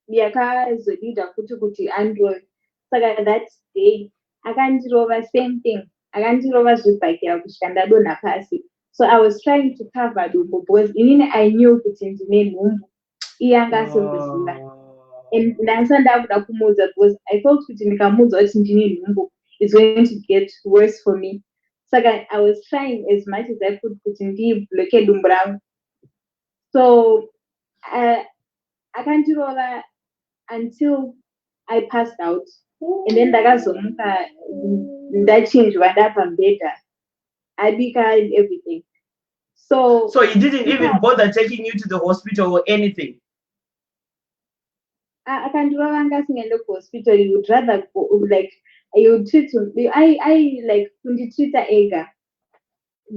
yakazodida kuti androve. Saka that day akandirova, same thing, akandirova zvibhakira kusvika ndadonha pasi. So I was trying to cover dumbo because inini I knew kuti ndine nhumbu, iye anga asingoziva. And ndanga ndakuda kumuudza because I felt kuti ndikamuudza kuti ndine nhumbu it's going to get worse for me. Saka I was trying as much as I could kuti ndibloke dumbo rangu. So akandirova until I passed out, and then ndakazomuka ndachinjwa ndapambedha, abika and everything. So he didn't even bother taking you to the hospital or anything? Akandirova anga asingaende kuhospital. He would rather go, like he would treat me. I like kunditreata ega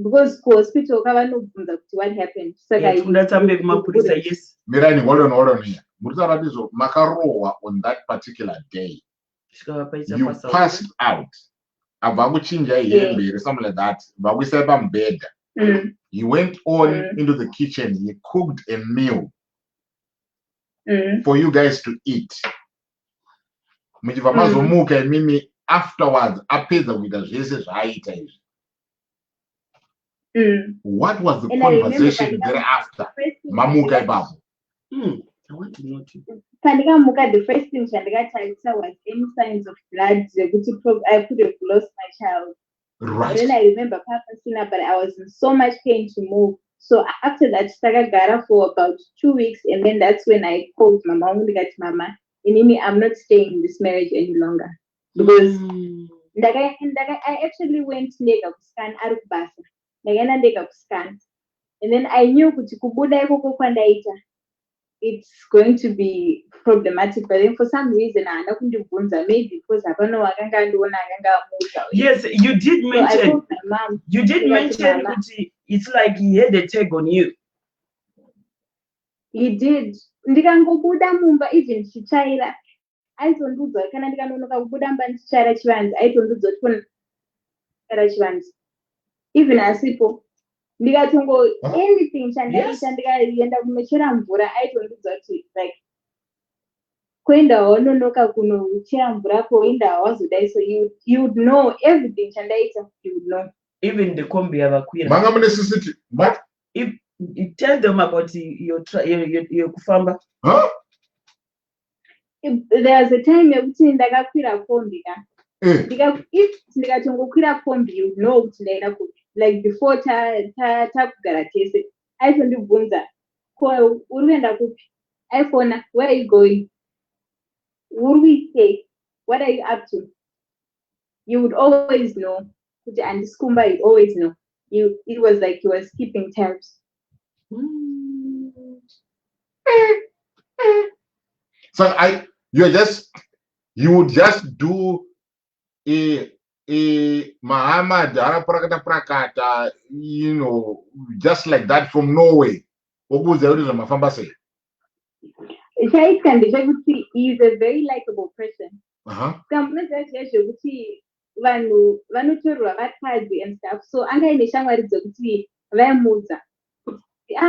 because kuhospital kavanobvunza kuti what happened. Saka undatambe kumapurisa. Yes. Mirani, hold on here. Muritaratizvo makarohwa on that particular day. You passed out. Abva kuchinja hembe, something like that. Vakuisa pamubhedha. He went on into the kitchen. He cooked a meal for you guys to eat. Muchibva mazomuka imimi afterwards apedza kuita zvese zvaaita izvi. What was the conversation thereafter? Mamuka ipapo. I want to know too. Pandikamuka, the first thing Chandika was any signs of blood. I could have lost my child. Right. Then I remember Papa Sina, but I was in so much pain to move. So after that, Sagagara for about 2 weeks, and then that's when I called my mom. Mama, I'm not staying in this marriage any longer because I actually went to scan Arubasa, ndakaenda scan, and then I knew kuti kubuda ikoko kwandaita it's going to be problematic, but then for some reason maybe because yes, you did so I mention told my mom. you did mention kuti it's like he had a tag on you. He did. Ndikangobuda mumba even chichaira aitondudzwa kana ndikanonoka kubuda mba ndichichaira chivanze aitondudzwa kuti chichaira chivanze even asipo ndikatongo anything chandaita ndikaenda kunochera mvura aitondudzwa kuti like kuenda wanonoka kunochera mvura koenda wazodai, so you would know everything chandaita, you would know. Even the kombi yavakwira Manga mune sisiti but if you tell them about your kufamba. Huh? There's a time yekuti ndakakwira kombi if ndikatongokwira kombi you know kuti ndaenda kupi, like before takugara tese aitondibvunza ko uri kuenda kupi, aifona where are you going, uri kuitei, what are you up to, you would always know kuti andisikumba, you always know. It was like he was keeping tabs. So you would just do a Muhammad prakata, you know, just like that from Norway. He's a very likable person. Vanhu vanotorwa vakadzi and stuff, so angaine shamwari dzekuti vaimudza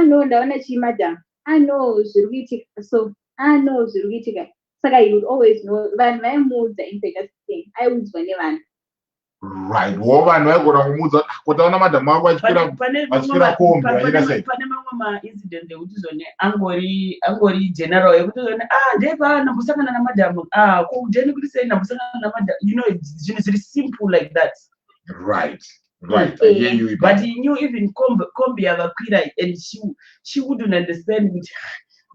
no ndaona chii madam, no zviri kuitika, so no zviri kuitika, saka you would always know. Vanhu vaimudza in Pakistan aiudzwa nevanhu. Right. Vanhu vaigona kumudza kuti aona madam wangu achikwira kombi pane mamwe maincident ekuti zone angori general yekuti zone ndepa ndambosangana namadam kudheni kuti sei ndambosangana namadam, you know, zvinhu zviri simple like that. Right. I hear you. But he knew even kombi yavakwira and she wouldn't understand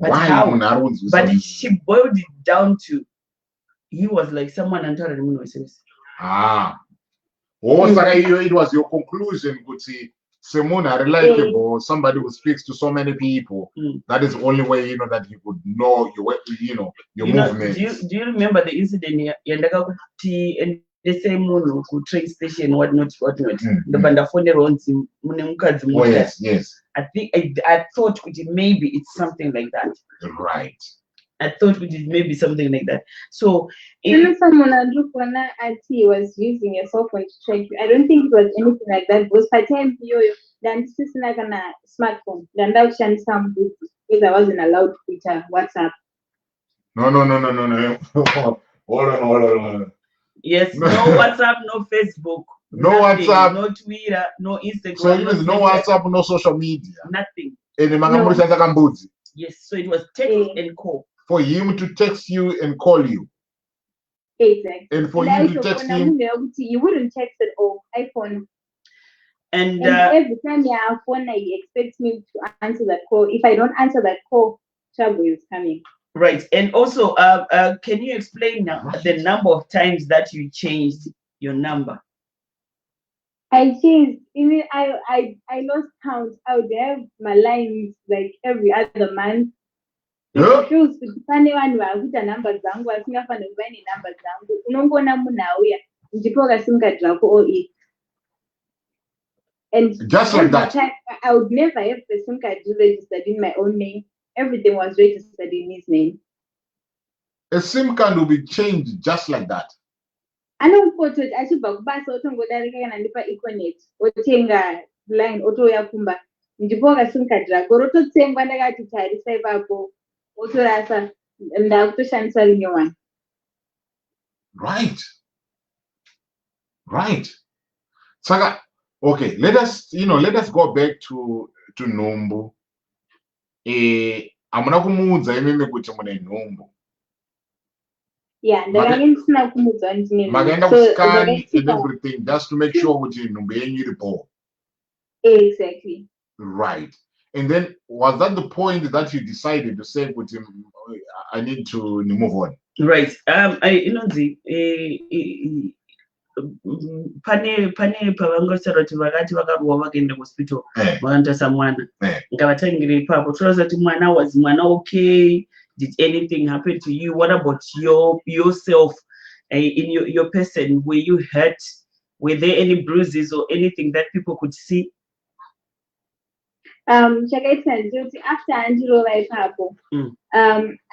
but why how, but she boiled it down to he was like someone antaura nemunhu wese. It was your conclusion, Guti. Simone are relatable, somebody who speaks to so many people. That is the only way, you know, that you could know your movement. Do you remember the incident yandaka kuti and the same one ku train station whatnot the bandafone ronzi mune mukadzi mota. Yes. I thought maybe it's something like that. Right. I thought maybe something like that. So if someone he was using your cell phone to track you, I don't think it was anything like that. Because by time then this is like a smartphone. Then that can some because I wasn't allowed Twitter, WhatsApp. No. Hold on. Yes, no WhatsApp, no Facebook. No nothing, WhatsApp, no Twitter, no Instagram. So it was no WhatsApp, no social media. Nothing. No. Yes, so it was text and call. For him to text you and call you. Exactly. And for you to text him. You wouldn't text at all. iPhone. And every time you have phone, he expects me to answer that call. If I don't answer that call, trouble is coming. Right. And also, can you explain the number of times that you changed your number? I changed. I lost count. I would have my lines like every other month. Pane vanhu vakuita number dzangu vasingafanira kuva nenumber dzangu, unongona munhu auya ndipo kasimukadhi rako and just like that I would never have the SIM card registered in my own name. Everything was registered in his name. A SIM card will be changed just like that. Anophoto achibva kubasa otongodarika kana ndipa Econet otenga line otouya kumba ndipo kaSIM card rako rototsengwa ndakati tarisa ipapo otorasa ndakutoshandisa rimwe one. Right. Saka, okay, let us go back to Nhumbu. Amuna kumuudza imeme kuti mune nhumbu. Yeah, ndakange ndisina kumuudza ndine Makaenda so kuscan and zvakaitika everything just to make sure kuti nhumbi yenyu iripo. exactly. Right. And then was that the point that you decided to say, kuti, I need to move on? Right. pane pavangosara kuti vakati vakaruwa vakaenda kuhospital vakandotasa mwana ngavatangire ipapo toraza kuti mwana was mwana okay. Did anything happen to you? What about yourself in your person? Were you hurt? Were there any bruises or anything that people could see? Chakaitika ndechekuti after andirova ipapo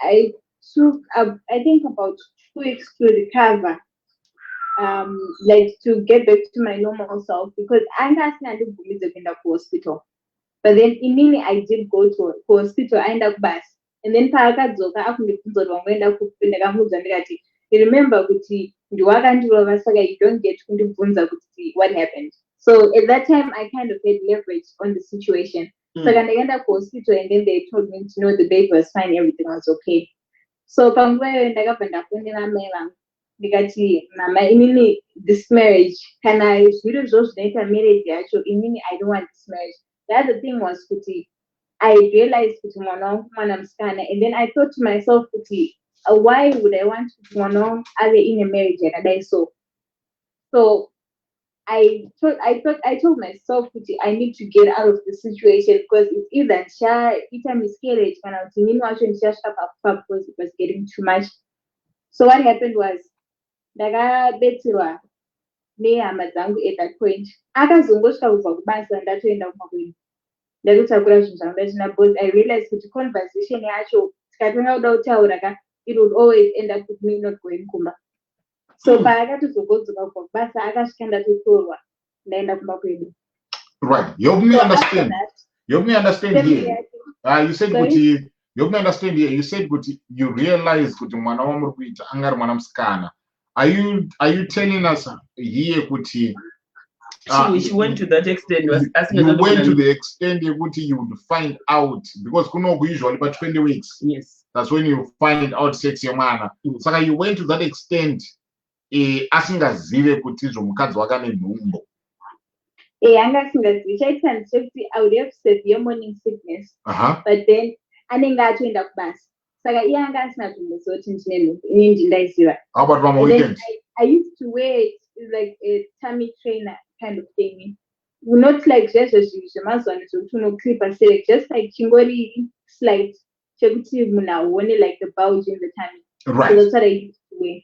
I took I think about 2 weeks to recover, like to get back to my normal self, because anga asina ndibvumidzwe kuenda kuhospital. But then imini I did go to hospital, aenda kubasa. And then paakadzoka akundibvunza kuti wangoenda kupi, ndakamuudza ndikati remember kuti ndiwakandirova saka you don't get kundibvunza kuti what happened. So at that time I kind of had leverage on the situation. Saka ndakaenda kuhospital and then they told me to know the baby was fine, everything was okay. So panguva iyoyo ndakabva ndafonera mai vangu ndikati mama, inini this marriage kana zviro izvo zvinoita marriage yacho, inini I don't want this marriage. The other thing was kuti I realized kuti mwana wangu mwana musikana, and then I thought to myself kuti why would I want kuti mwana wangu ave in a marriage yakadai so. So I told myself kuti I need to get out of the situation, because it's either ndichaita miscarriage kana kuti mimi wacho ndichasvika pakufa, because it was getting too much. So what happened was ndakabetserwa nehama dzangu at that point. Akazongosvika kubva kubasa ndatoenda kumakwenu ndatotakura zvinhu zvangu ndachina, because I realized kuti conversation yacho tikatanga kuda kutaura it would always end up with me not going kumba. So paakatozongodzoka kubva kubasa akasvika ndatotorwa ndaenda kumba kwedu. Right. You me understand. You me understand here. You said kuti you me understand here. You said kuti you realize kuti mwana wamuri kuita angari mwana musikana. Are you telling us here kuti she went to that extent, was asking you went to the extent kuti you would find out, because kunoku usually by 20 weeks. Yes. That's when you find out sex yemwana. So you went to that extent asingazive kuti zvomukadzi wake ane nhumbo. Anga asingazivi. Chaitika ndechekuti I would have severe morning sickness. But then anenge atoenda kubasa. Saka iye anga asina kumboziva kuti ndine nhumbo, ini ndindaiziva. How about mama weekend? I used to wear it like a tummy trainer kind of thing. Not like zvezvo zvinhu zvemazuva zvokuti unoclipa select, just like chingori slight chekuti munhu aone like the bulge in the tummy. Right. So that's what I used to wear.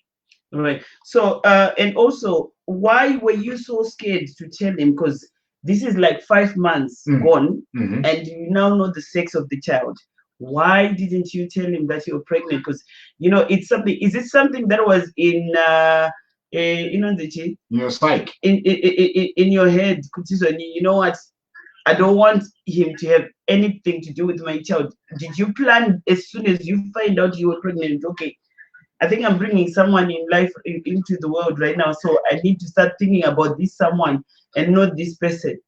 Right. So and also, why were you so scared to tell him? Because this is like 5 months gone, and you now know the sex of the child. Why didn't you tell him that you're pregnant? Because it's something. Is it something that was in in your psyche, in your head? You know what? I don't want him to have anything to do with my child. Did you plan as soon as you find out you were pregnant? Okay, I think I'm bringing someone in life into the world right now, so I need to start thinking about this someone and not this person.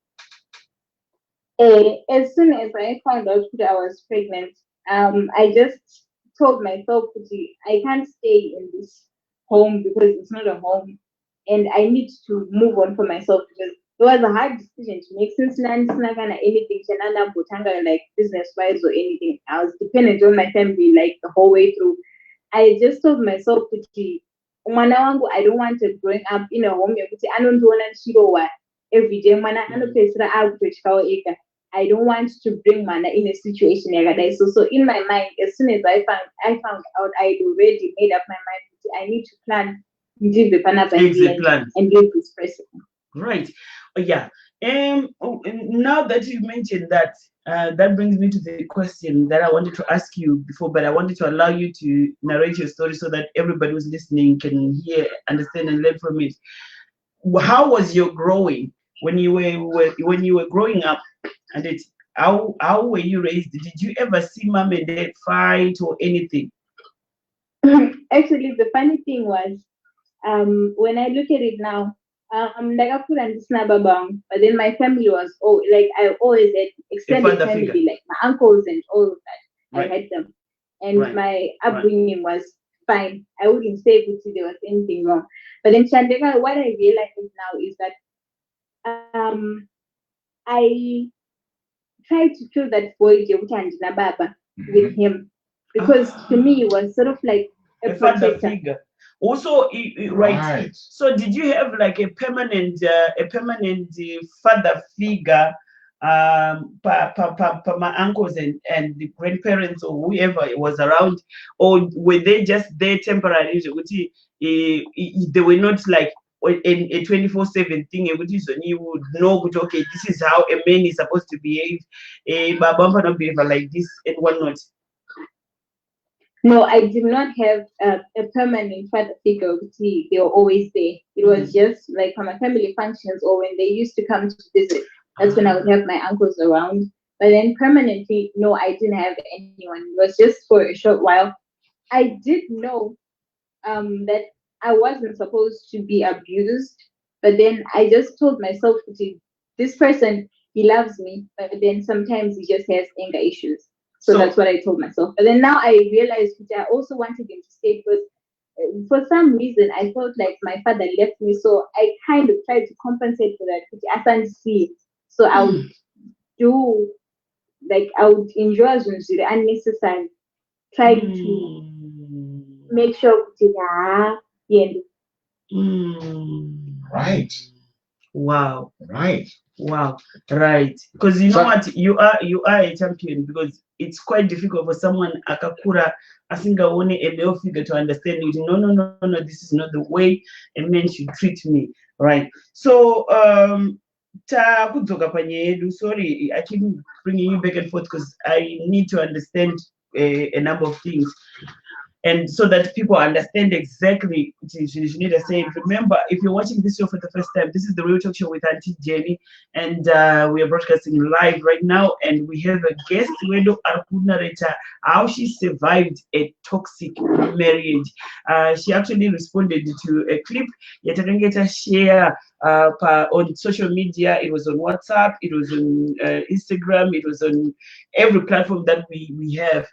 As soon as I found out that I was pregnant, I just told myself that I can't stay in this home because it's not a home, and I need to move on for myself, because it was a hard decision to make, since I'm not gonna anything like business wise or anything. I was dependent on my family like the whole way through. I just told myself kuti mwana wangu, I don't want him growing up in a home yekuti anondiona ndichirowa every day, mwana anopedzisira akutotyawo ega. I don't want to bring mwana in a situation yakadai. So in my mind, as soon as I found out, I already made up my mind that I need to plan and leave this person. Right. Yeah. Now that you mentioned that, that brings me to the question that I wanted to ask you before, but I wanted to allow you to narrate your story so that everybody who's listening can hear, understand, and learn from it. How was your growing when you were growing up, and how were you raised? Did you ever see mom and dad fight or anything? Actually, the funny thing was, when I look at it now, but then my family was I always had extended family, figure. Like my uncles and all of that. Right. I had them, and my upbringing was fine. I wouldn't say there was anything wrong. But then Chandeka, what I realize now is that I tried to fill that void with him, because to me it was sort of like a father protector. figure. Also, right. So did you have like a permanent father figure, my uncles and the grandparents or whoever was around, or were they just there temporarily? They were not like a 24/7 thing. You would know, okay, this is how a man is supposed to behave. Baba not behave like this and whatnot. No, I did not have a permanent father figure. They were always there. It was just like for my family functions or when they used to come to visit. That's when I would have my uncles around. But then permanently, no, I didn't have anyone. It was just for a short while. I did know that I wasn't supposed to be abused. But then I just told myself, this person, he loves me. But then sometimes he just has anger issues. So that's what I told myself. But then now I realized I also wanted him to stay because for some reason I felt like my father left me. So I kind of tried to compensate for that. I can't see. So I would do, like, I would enjoy the unnecessary, trying to make sure Right. Wow. Right. Wow. Right. Because you know what? You are a champion, because it's quite difficult for someone akakura asingaone a male figure to understand it. No, this is not the way a man should treat me. Right. So sorry, I keep bringing you back and forth because I need to understand a number of things. And so that people understand exactly, Shanita said, remember, if you're watching this show for the first time, this is the Real Talk Show with Auntie Jenny, and we are broadcasting live right now, and we have a guest, Wendo Arkunareta, how she survived a toxic marriage. She actually responded to a clip Yatarangeta share on social media. It was on WhatsApp, it was on Instagram, it was on every platform that we have.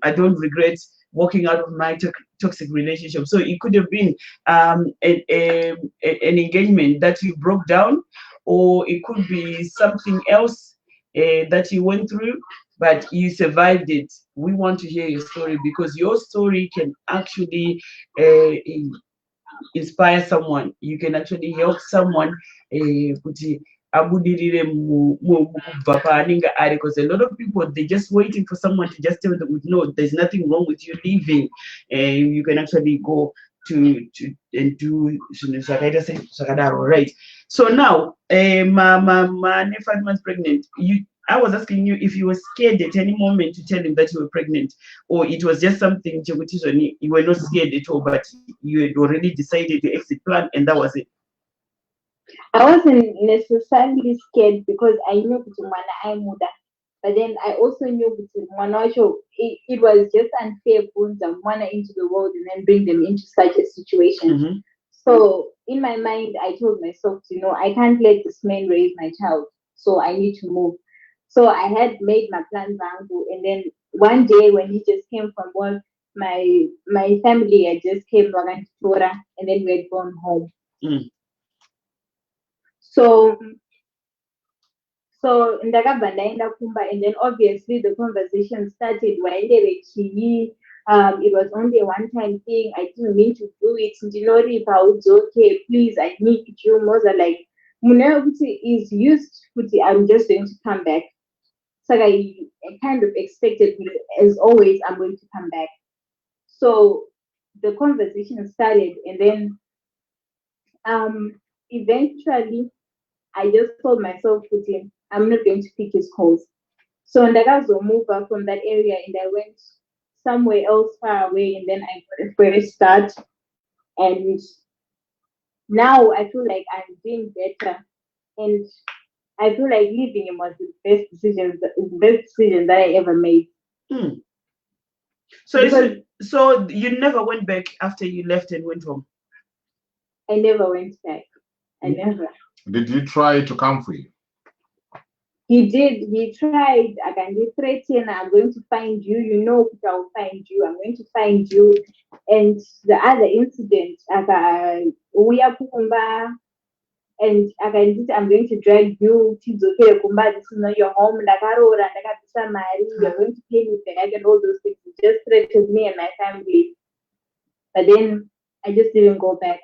I don't regret walking out of my toxic relationship. So it could have been an engagement that you broke down, or it could be something else that you went through, but you survived it. We want to hear your story, because your story can actually inspire someone. You can actually help someone abudirire kubva paanenge ari, because a lot of people, they're just waiting for someone to just tell them, no, there's nothing wrong with you leaving. You can actually go to and do zvakadaro, right? So now my 5 months pregnant, I was asking you if you were scared at any moment to tell him that you were pregnant, or it was just something you were not scared at all, but you had already decided the exit plan and that was it. I wasn't necessarily scared because I knew Mwana, but then I also knew it was just unfair putting Mwana into the world and then bring them into such a situation. So in my mind, I told myself, I can't let this man raise my child, so I need to move. So I had made my plans, and then one day when he just came from work, my family had just came to Tora, and then we had gone home. So ndakabva ndaenda kumba, and then obviously the conversation started. It was only a one-time thing. I didn't mean to do it. It's okay, please, I need you. Moza like is used. I'm just going to come back. So I kind of expected, as always, I'm going to come back. So the conversation started, and then eventually I just told myself, I'm not going to pick his calls. So Ndagazo moved out from that area, and I went somewhere else far away, and then I got a fresh start. And now I feel like I'm doing better, and I feel like leaving him was the best decision that I ever made. So you never went back after you left and went home? I never went back. I never. Did you try to come for you? he tried, I can be threatened, I'm going to find you, you know, I'll find you, I'm going to find you. And the other incident, we are Kumba, and I'm going to drag you to the Kumba, this is not your home, Dakarora, you're going to pay me back and all those things. He just threatened me and my family. But then I just didn't go back.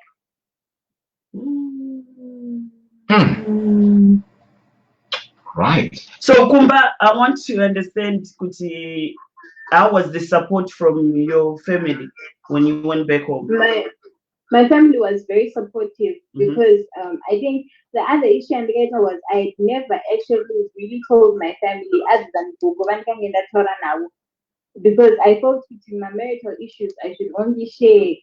Right. So Kumba, I want to understand, Kuti, how was the support from your family when you went back home? My family was very supportive because I think the other issue and later was I never actually really told my family other than because I thought with my marital issues I should only share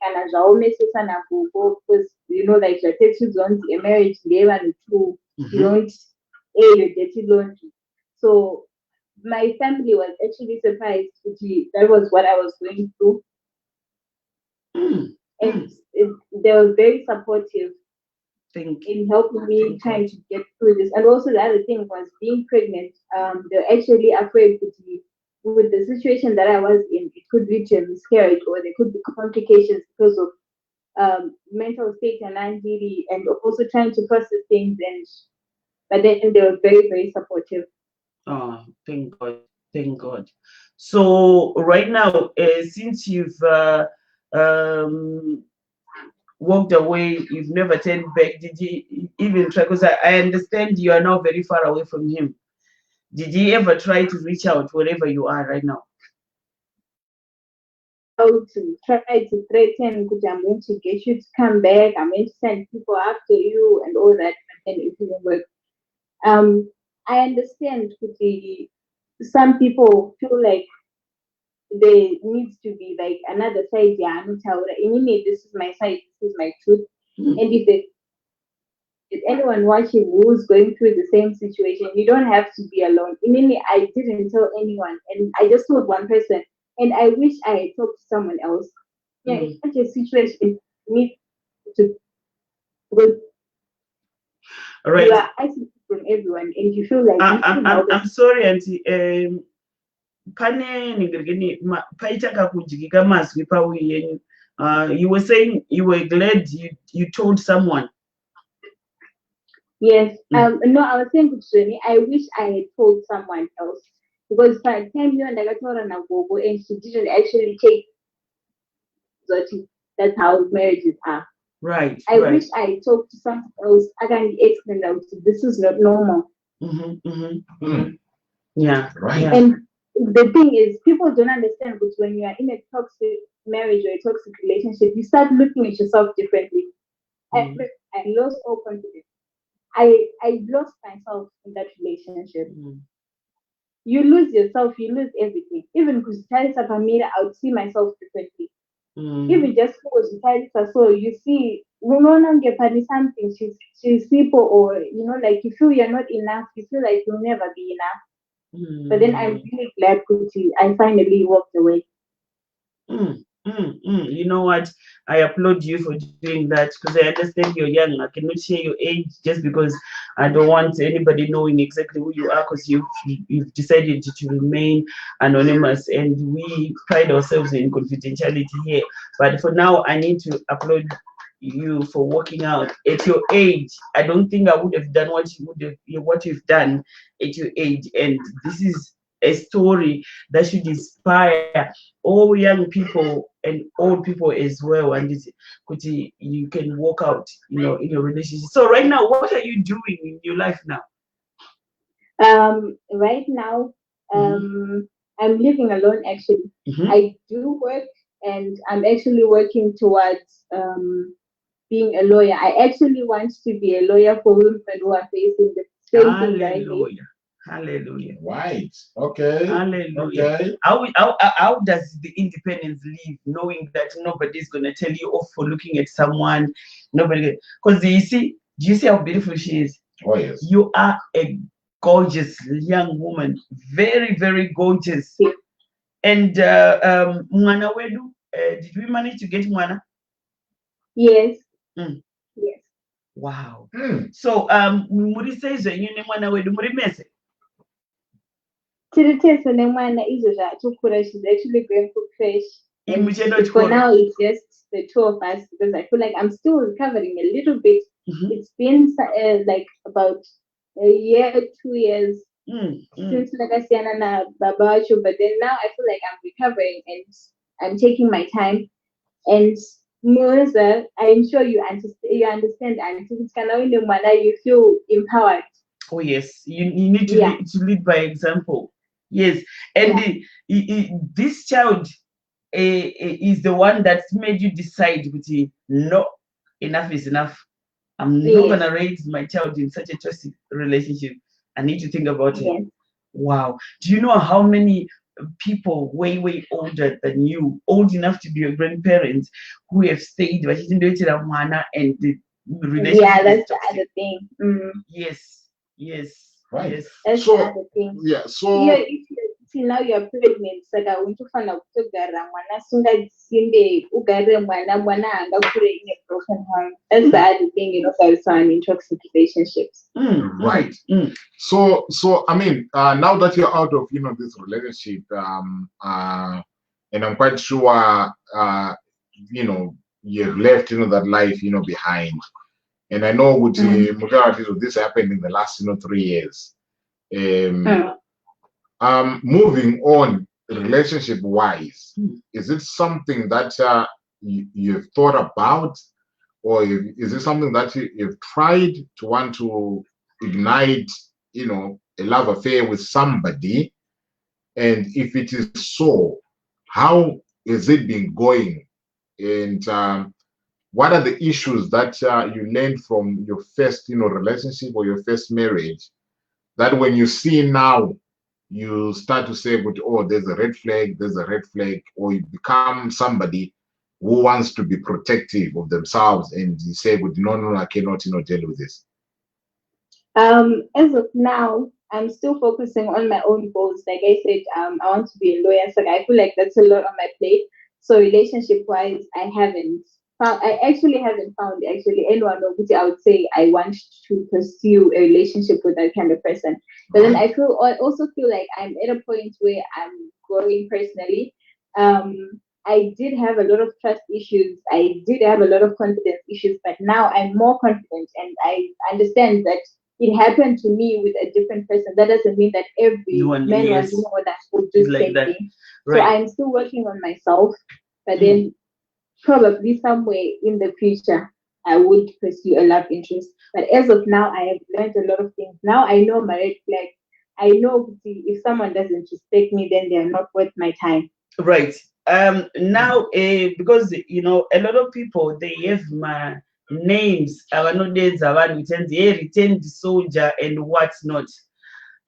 because you know like your tattoos on a marriage they and two you don't air your dirty laundry. So my family was actually surprised that was what I was going through. And they were very supportive in helping me trying to get through this. And also the other thing was being pregnant. They're actually afraid with the situation that I was in, it could lead to a miscarriage or there could be complications because of mental state and anxiety and also trying to process things. But then they were very, very supportive. Oh, thank God. Thank God. So right now, since you've walked away, you've never turned back. Did you even try? Because I understand you are now very far away from him. Did he ever try to reach out wherever you are right now? How to try to threaten, because I'm going to get you to come back, I'm going to send people after you and all that, but then it didn't work. I understand some people feel like there needs to be like another side, this is my side, this is my truth. And if anyone watching who's going through the same situation, you don't have to be alone. I didn't tell anyone, and I just told one person, and I wish I had talked to someone else. Yeah, in such a situation, you need to go. Right. You are isolated from everyone, and you feel like I'm sorry, Auntie. Pane ningirigini paita kakujikika mazwi pauyi yenyu. You were saying you were glad you told someone. Yes. No, I was saying to I wish I had told someone else because by the time you and I got told Gogo and she didn't actually take Zoti. That's how marriages are. Right. I wish I talked to someone else. I can explain that this is not normal. Yeah. Right. Yeah. And the thing is, people don't understand because when you are in a toxic marriage or a toxic relationship, you start looking at yourself differently. I lost all confidence. I lost myself in that relationship. You lose yourself, you lose everything. Even because I would see myself differently. Even just because so you see, we no longer party something. She's people, or like you feel you're not enough. You feel like you'll never be enough. But then I'm really glad I finally walked away. You know what? I applaud you for doing that because I understand you're young. I cannot share your age just because I don't want anybody knowing exactly who you are because you've decided to remain anonymous, and we pride ourselves in confidentiality here. But for now, I need to applaud you for working out at your age. I don't think I would have done what you've done at your age, and this is a story that should inspire all young people and old people as well, and you can walk out in your relationship. So right now, what are you doing in your life now? Right now, I'm living alone actually. I do work, and I'm actually working towards being a lawyer. I actually want to be a lawyer for women who are facing the same thing that I face. Hallelujah. Right. Okay. Hallelujah. Okay. How does the independence live, knowing that nobody's gonna tell you off for looking at someone? Nobody, because do you see how beautiful she is? Oh yes. You are a gorgeous young woman, very, very gorgeous. And Mwana Wedu, did we manage to get Mwana? Yes. Yes. Wow. So muri says you Mwana Wedu muri mese. tiri tese nemwana izvo zvaatokura, she's actually going for crash. And Imuchendo for chikoro. now, it's just the two of us because I feel like I'm still recovering a little bit. It's been like about a year, 2 years since Nakasiana na Baba Acho, but then now I feel like I'm recovering and I'm taking my time. And Moza, I'm sure you understand, and you feel empowered. Oh yes, you need to, Yeah. to lead by example. Yes, and this child is the one that made you decide, no, enough is enough. I'm not gonna raise my child in such a toxic relationship. I need to think about it. Wow. Do you know how many people way older than you, old enough to be your grandparents, who have stayed and the relationship? Yeah, that's the other thing. Yes. Right. Yes. That's the other thing. Yeah. So if you see now you're pregnant, so that when you find out mwana angakure in a broken home. That's the other thing, in toxic relationships. Right. So I mean, now that you're out of this relationship, and I'm quite sure you've left that life behind. And I know majority of this happened in the last 3 years. Moving on relationship wise, is it something that you've thought about, or is it something that you've tried to want to ignite a love affair with somebody? And if it is so, how is it been going? And what are the issues that you learned from your first relationship or your first marriage, that when you see now you start to say, but oh, there's a red flag, or you become somebody who wants to be protective of themselves and you say, but no, I cannot deal with this? As of now, I'm still focusing on my own goals. Like I said, I want to be a lawyer, so I feel like that's a lot on my plate. So relationship wise, I actually haven't found anyone which I would say I want to pursue a relationship with that kind of person. But then I also feel like I'm at a point where I'm growing personally. I did have a lot of trust issues. I did have a lot of confidence issues, but now I'm more confident and I understand that it happened to me with a different person. That doesn't mean that every man would do the same thing. Right. So I'm still working on myself, but then probably somewhere in the future I would pursue a love interest. But as of now, I have learned a lot of things. Now I know my red flag. I know if someone doesn't respect me, then they're not worth my time. Right. Now, because a lot of people, they have my names, returned soldier and what's not.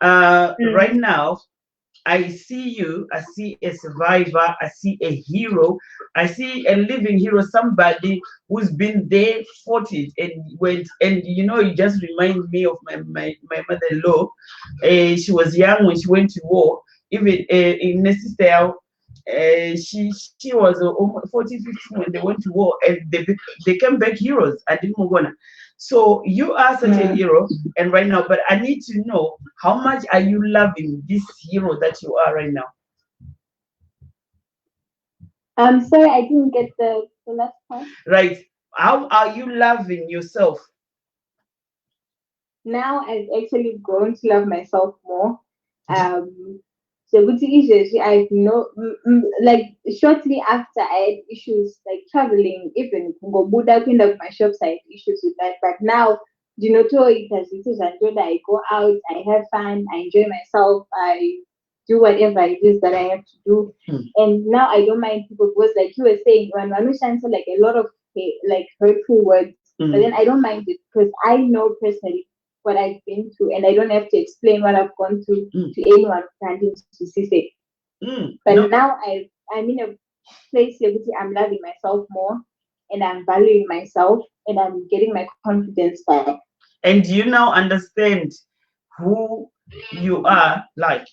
Right now, I see you, I see a survivor, I see a hero, I see a living hero, somebody who's been there, fought it, and went, and you just remind me of my mother-in-law. She was young when she went to war, even in Nesistel. She was 14, 15 when they went to war, and they came back heroes. I didn't move. So you are such a hero, and right now, but I need to know, how much are you loving this hero that you are right now? Sorry, I didn't get the last part. Right. How are you loving yourself? Now I've actually grown to love myself more. So I've like shortly after I had issues like traveling, even kind of my shops, I had issues with that. But now, I go out, I have fun, I enjoy myself, I do whatever it is that I have to do. And now I don't mind people, because like you were saying, when Manush answered like a lot of like hurtful words, but then I don't mind it because I know personally what I've been through, and I don't have to explain what I've gone through to anyone standing to see it. But now I'm in a place where I'm loving myself more, and I'm valuing myself, and I'm getting my confidence back. And do you now understand who you are? Like,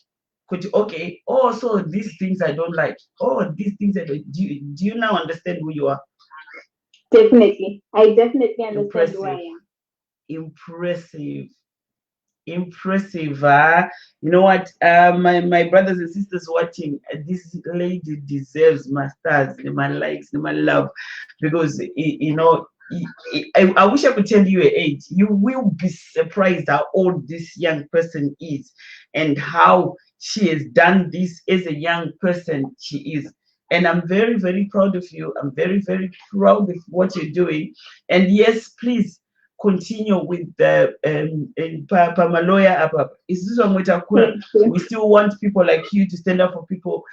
so these things I don't like. Oh, these things I don't. Do you now understand who you are? Definitely. I definitely understand who I am. Impressive. Impressive. You know what? My brothers and sisters watching, this lady deserves my stars, my likes, my love, because you know. I wish I could tell you her age. You will be surprised how old this young person is and how she has done this as a young person she is. And I'm very, very proud of you. I'm very, very proud of what you're doing. And yes, please continue with the Pamaloya Abab. Is this one we still want people like you to stand up for people.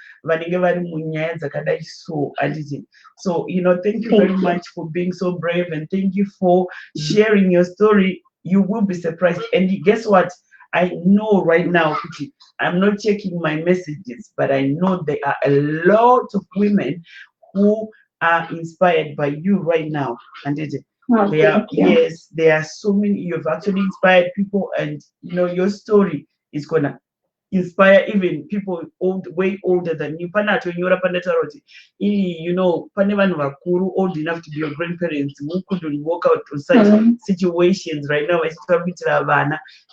So, you know, thank you very much for being so brave, and thank you for sharing your story. You will be surprised. And guess what? I know right now, Kuti, I'm not checking my messages, but I know there are a lot of women who are inspired by you right now. And yes, there are so many. You've actually inspired people, and you know your story is gonna inspire even people way older than you. You know, old enough to be your grandparents who couldn't walk out of such situations right now.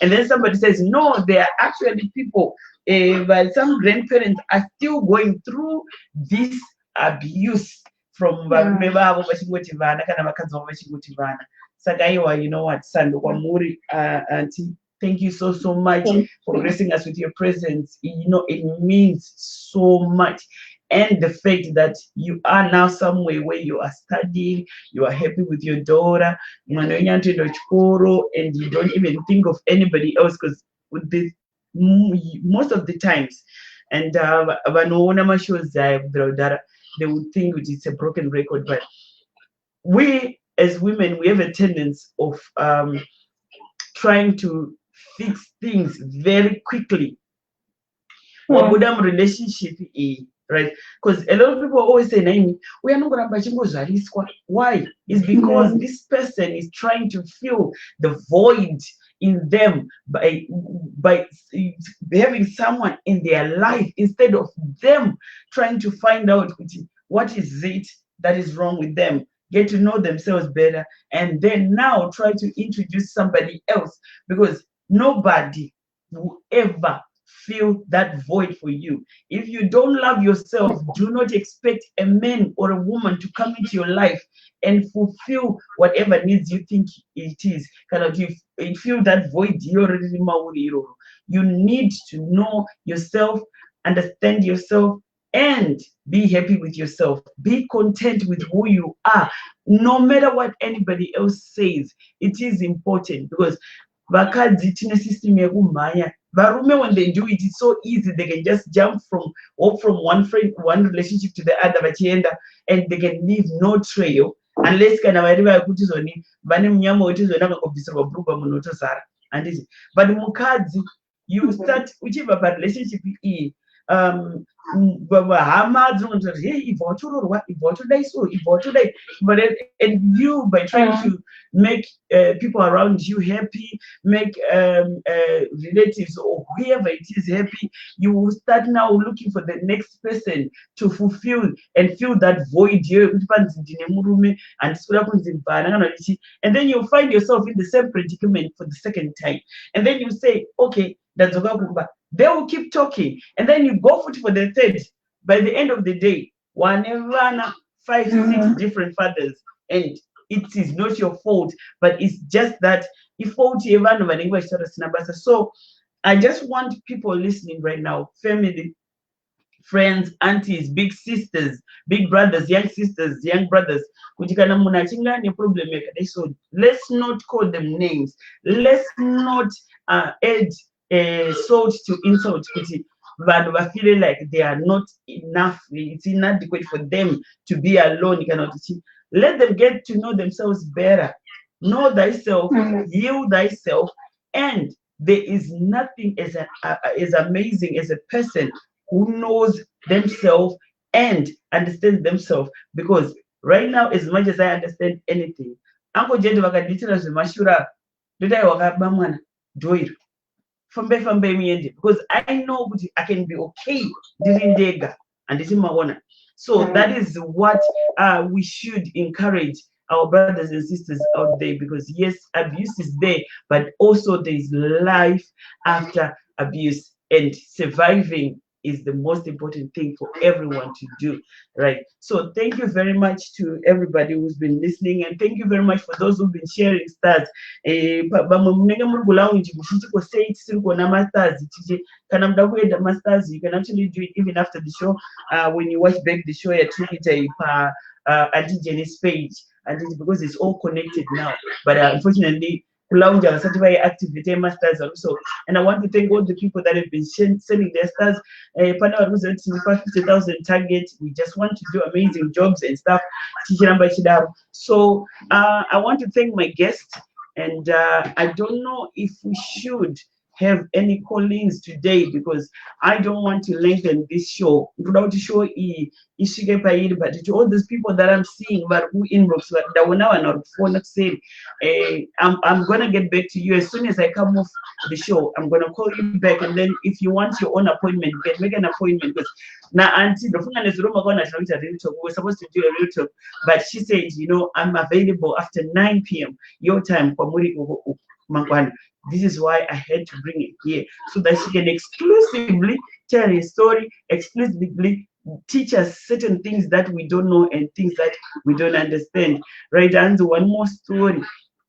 And then somebody says, no, there are actually people, but some grandparents are still going through this abuse from varume vavo vachingoti vana kana vakadzi vavo vachingoti vana. Saka iwa, you know what, Sando Kwamuri, auntie, thank you so much for gracing us with your presence. You know, it means so much. And the fact that you are now somewhere where you are studying, you are happy with your daughter, and you don't even think of anybody else, because with this, most of the times, and they would think it's a broken record. But we as women, we have a tendency of trying to fix things very quickly. Relationship, right? Because a lot of people always say, Naimi, we are not going to. Why? It's because this person is trying to fill the void in them by having someone in their life, instead of them trying to find out what is it that is wrong with them, get to know themselves better, and then now try to introduce somebody else, because nobody will ever fill that void for you. If you don't love yourself, do not expect a man or a woman to come into your life and fulfill whatever needs you think it is. Kind of, you fill that void. You need to know yourself, understand yourself, and be happy with yourself. Be content with who you are, no matter what anybody else says. It is important, because vakadzi tine system yekumhanya. Varume, when they do it, it's so easy. They can just jump from one relationship to the other, and they can leave no trail, unless kana vari vakuti zoni vane munyama wekuti zoni akangobvisirwa bhurugwa munhu otozara. But mukadzi, you start uchibva parelationship iyi, hama dzinongoti hey, ibva watororwa, ibva watodai so, ibva watodai. But and you, by trying to make people around you happy, make relatives or whoever it is happy, you will start now looking for the next person to fulfill and fill that void here. And then you'll find yourself in the same predicament for the second time. And then you say, okay, that's okay. They will keep talking, and then you go for the third. By the end of the day, 5, 6 different fathers, and it is not your fault, but it's just that if fault. So I just want people listening right now, family, friends, aunties, big sisters, big brothers, young sisters, young brothers, so let's not call them names. Let's not add salt to insult. But we feel like they are not enough. It's inadequate for them to be alone. You cannot see. Let them get to know themselves better. Know thyself, heal thyself, and there is nothing as amazing as a person who knows themselves and understands themselves. Because right now, as much as I understand anything, Uncle Jedi wakaditira zvemashura, dodai wakabamwana, joiro. Because I know I can be okay and so that is what we should encourage our brothers and sisters out there, because yes, abuse is there, but also there is life after abuse, and surviving is the most important thing for everyone to do, right? So thank you very much to everybody who's been listening, and thank you very much for those who've been sharing stars. Bamwe munenge muri kulounge muchichiko sei tisiri kuona masters tiche kana muda kuenda masters, you can actually do it even after the show. When you watch back the show yatiri pa Auntie Jenny's page, and it's because it's all connected now, but unfortunately lounge certified activity masters also. And I want to thank all the people that have been sending their stars. 50,000 target. We just want to do amazing jobs and stuff. So I want to thank my guests, and I don't know if we should have any call-ins today, because I don't want to lengthen this show. Without the show, but to all these people that I'm seeing, but who inbox, I'm gonna get back to you as soon as I come off the show. I'm gonna call you back, and then if you want your own appointment, you can make an appointment. Because now, Auntie, the phone is real talk. We were supposed to do a real talk, but she said, you know, I'm available after 9 p.m. your time. This is why I had to bring it here, so that she can exclusively tell a story, exclusively teach us certain things that we don't know and things that we don't understand. Right, and one more story.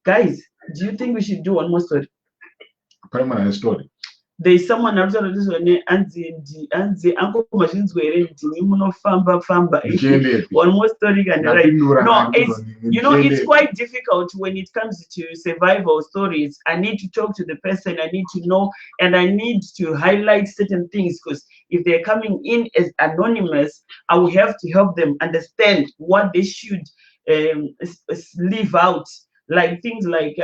Guys, do you think we should do one more story? Permanent story. There is someone outside this one, and uncle machines were famba. One more story can write. No, it's, you know, it's quite difficult when it comes to survival stories. I need to talk to the person, I need to know, and I need to highlight certain things, because if they're coming in as anonymous, I will have to help them understand what they should leave out. Like things like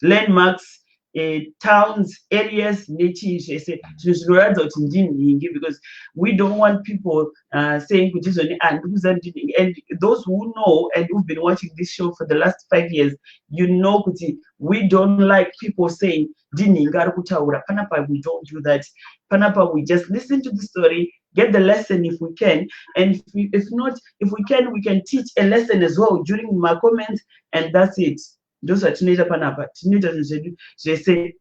landmarks, towns, areas, because we don't want people saying, and those who know and who've been watching this show for the last 5 years, you know, we don't like people saying, Panapa, we don't do that. Panapa, we just listen to the story, get the lesson if we can, and if not, if we can teach a lesson as well during my comments, and that's it. Those are teenager Panapa. Teenagers, they say,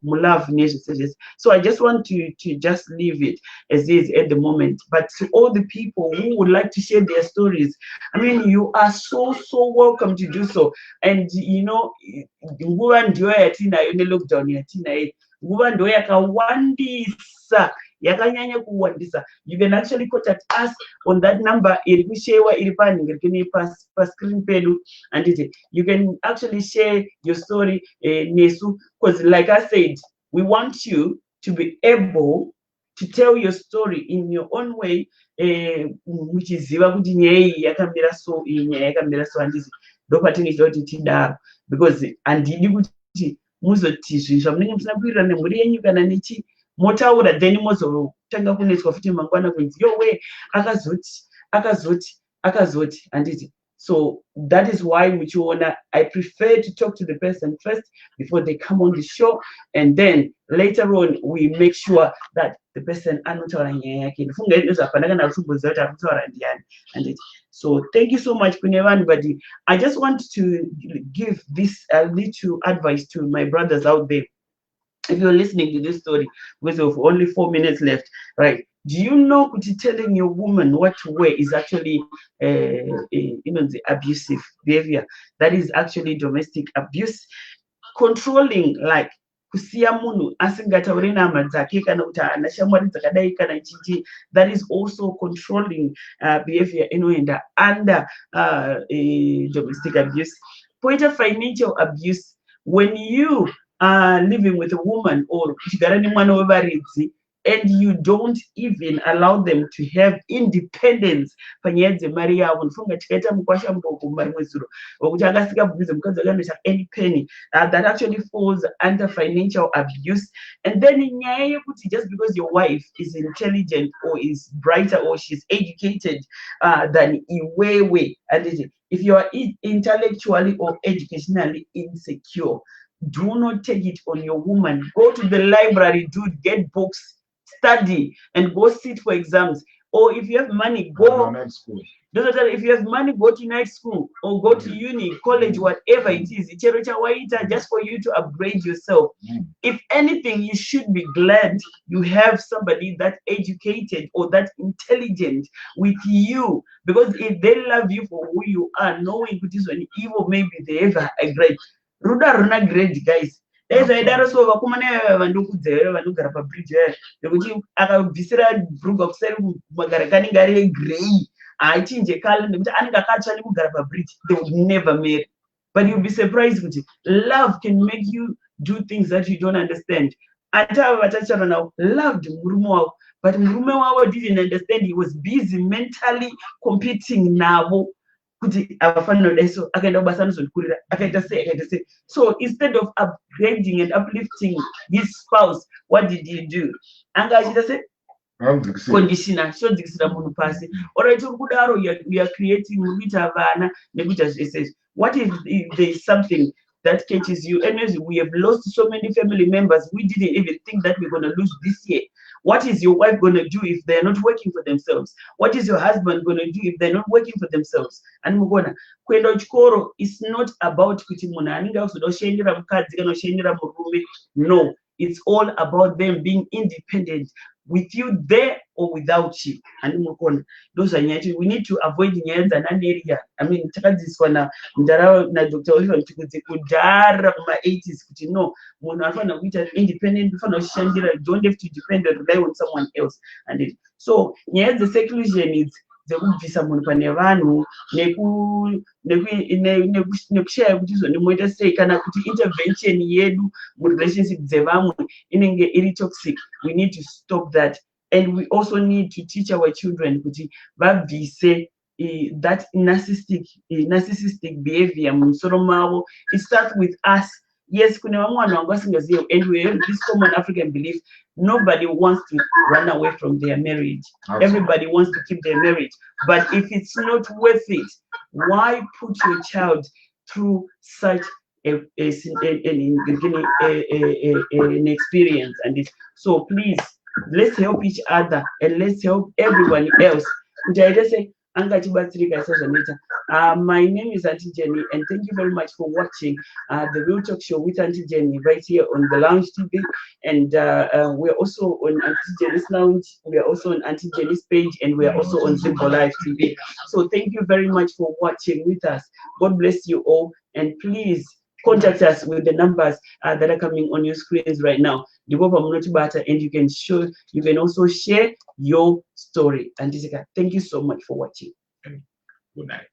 so I just want to just leave it as is at the moment. But to all the people who would like to share their stories, I mean, you are so welcome to do so. And you know, you can actually contact us on that number, and you can actually share your story, because like I said, we want you to be able to tell your story in your own way, which is because motaura then mozotanga kunetswa futi mangwana kwenzi yowe akazoti anditi. So that is why muchiona I prefer to talk to the person first before they come on the show, and then later on we make sure that the person anotaura nyaya yake ndifunga izvo apanaka narushumbuza kuti akutaura ndiani anditi. So thank you so much everybody. I just want to give this little advice to my brothers out there. If you're listening to this story, because of only 4 minutes left, right? Do you know telling your woman what to wear is actually, the abusive behavior? That is actually domestic abuse. Controlling, like, that is also controlling behavior under domestic abuse. Point of financial abuse, when you living with a woman or and you don't even allow them to have independence, any penny, that actually falls under financial abuse. And then just because your wife is intelligent or is brighter or she's educated than Iwewe, and if you are intellectually or educationally insecure, do not take it on your woman. Go to the library, dude, get books, study, and go sit for exams. Or if you have money, go Doesn't matter if you have money, go to night school or go to uni, college, whatever it is. Just for you to upgrade yourself. If anything, you should be glad you have somebody that educated or that intelligent with you. Because if they love you for who you are, knowing it is an evil, maybe they ever a great. Ruda runa great, guys. So vakomana vandokudza vanogara pabridge nekuti akabvisira bhurugwa kuseri magara kanenge ari grey achinje kale nekuti anenge akatsva nekugara pabridge, they would never marry. But you'll be surprised kuti love can make you do things that you don't understand. Ata vatachana now loved murume wavo, but murume wavo didn't understand. He was busy mentally competing navo. So instead of upgrading and uplifting his spouse, what did he do? Conditioner. So alright, we are creating what if there's something that catches you? Anyways, we have lost so many family members. We didn't even think that we're gonna lose this year. What is your wife gonna do if they're not working for themselves? What is your husband gonna do if they're not working for themselves? And Mugona, Kwendo Chikoro is not about no, it's all about them being independent, with you there or without you. And those are we need to avoid nyaya area. I mean, takadziswa na Dr. Oliver kudhara kuma 80s kuti no, munhu anofana kuita independent, unofana kushandira, don't have to depend or rely on someone else. And so nyaya dzeseclusion is dzekubvisa munhu pane vanhu nekushaya kuti zvinoita sei kana kuti intervention yedu murelationship dzevamwe inenge iri toxic. We need to stop that, and we also need to teach our children kuti vabvise that narcissistic behavior mumusoro mavo. It starts with us. Yes, and we have this common African belief: nobody wants to run away from their marriage. Absolutely. Everybody wants to keep their marriage. But if it's not worth it, why put your child through such an experience? And so please, let's help each other and let's help everyone else. My name is Auntie Jenny, and thank you very much for watching the Real Talk Show with Auntie Jenny right here on the Lounge TV. And we're also on Auntie Jenny's Lounge. We are also on Auntie Jenny's page, and we are also on Zimbo Live TV. So thank you very much for watching with us. God bless you all, and please contact us with the numbers that are coming on your screens right now. And you can also share your story. And Jessica, thank you so much for watching. Good night.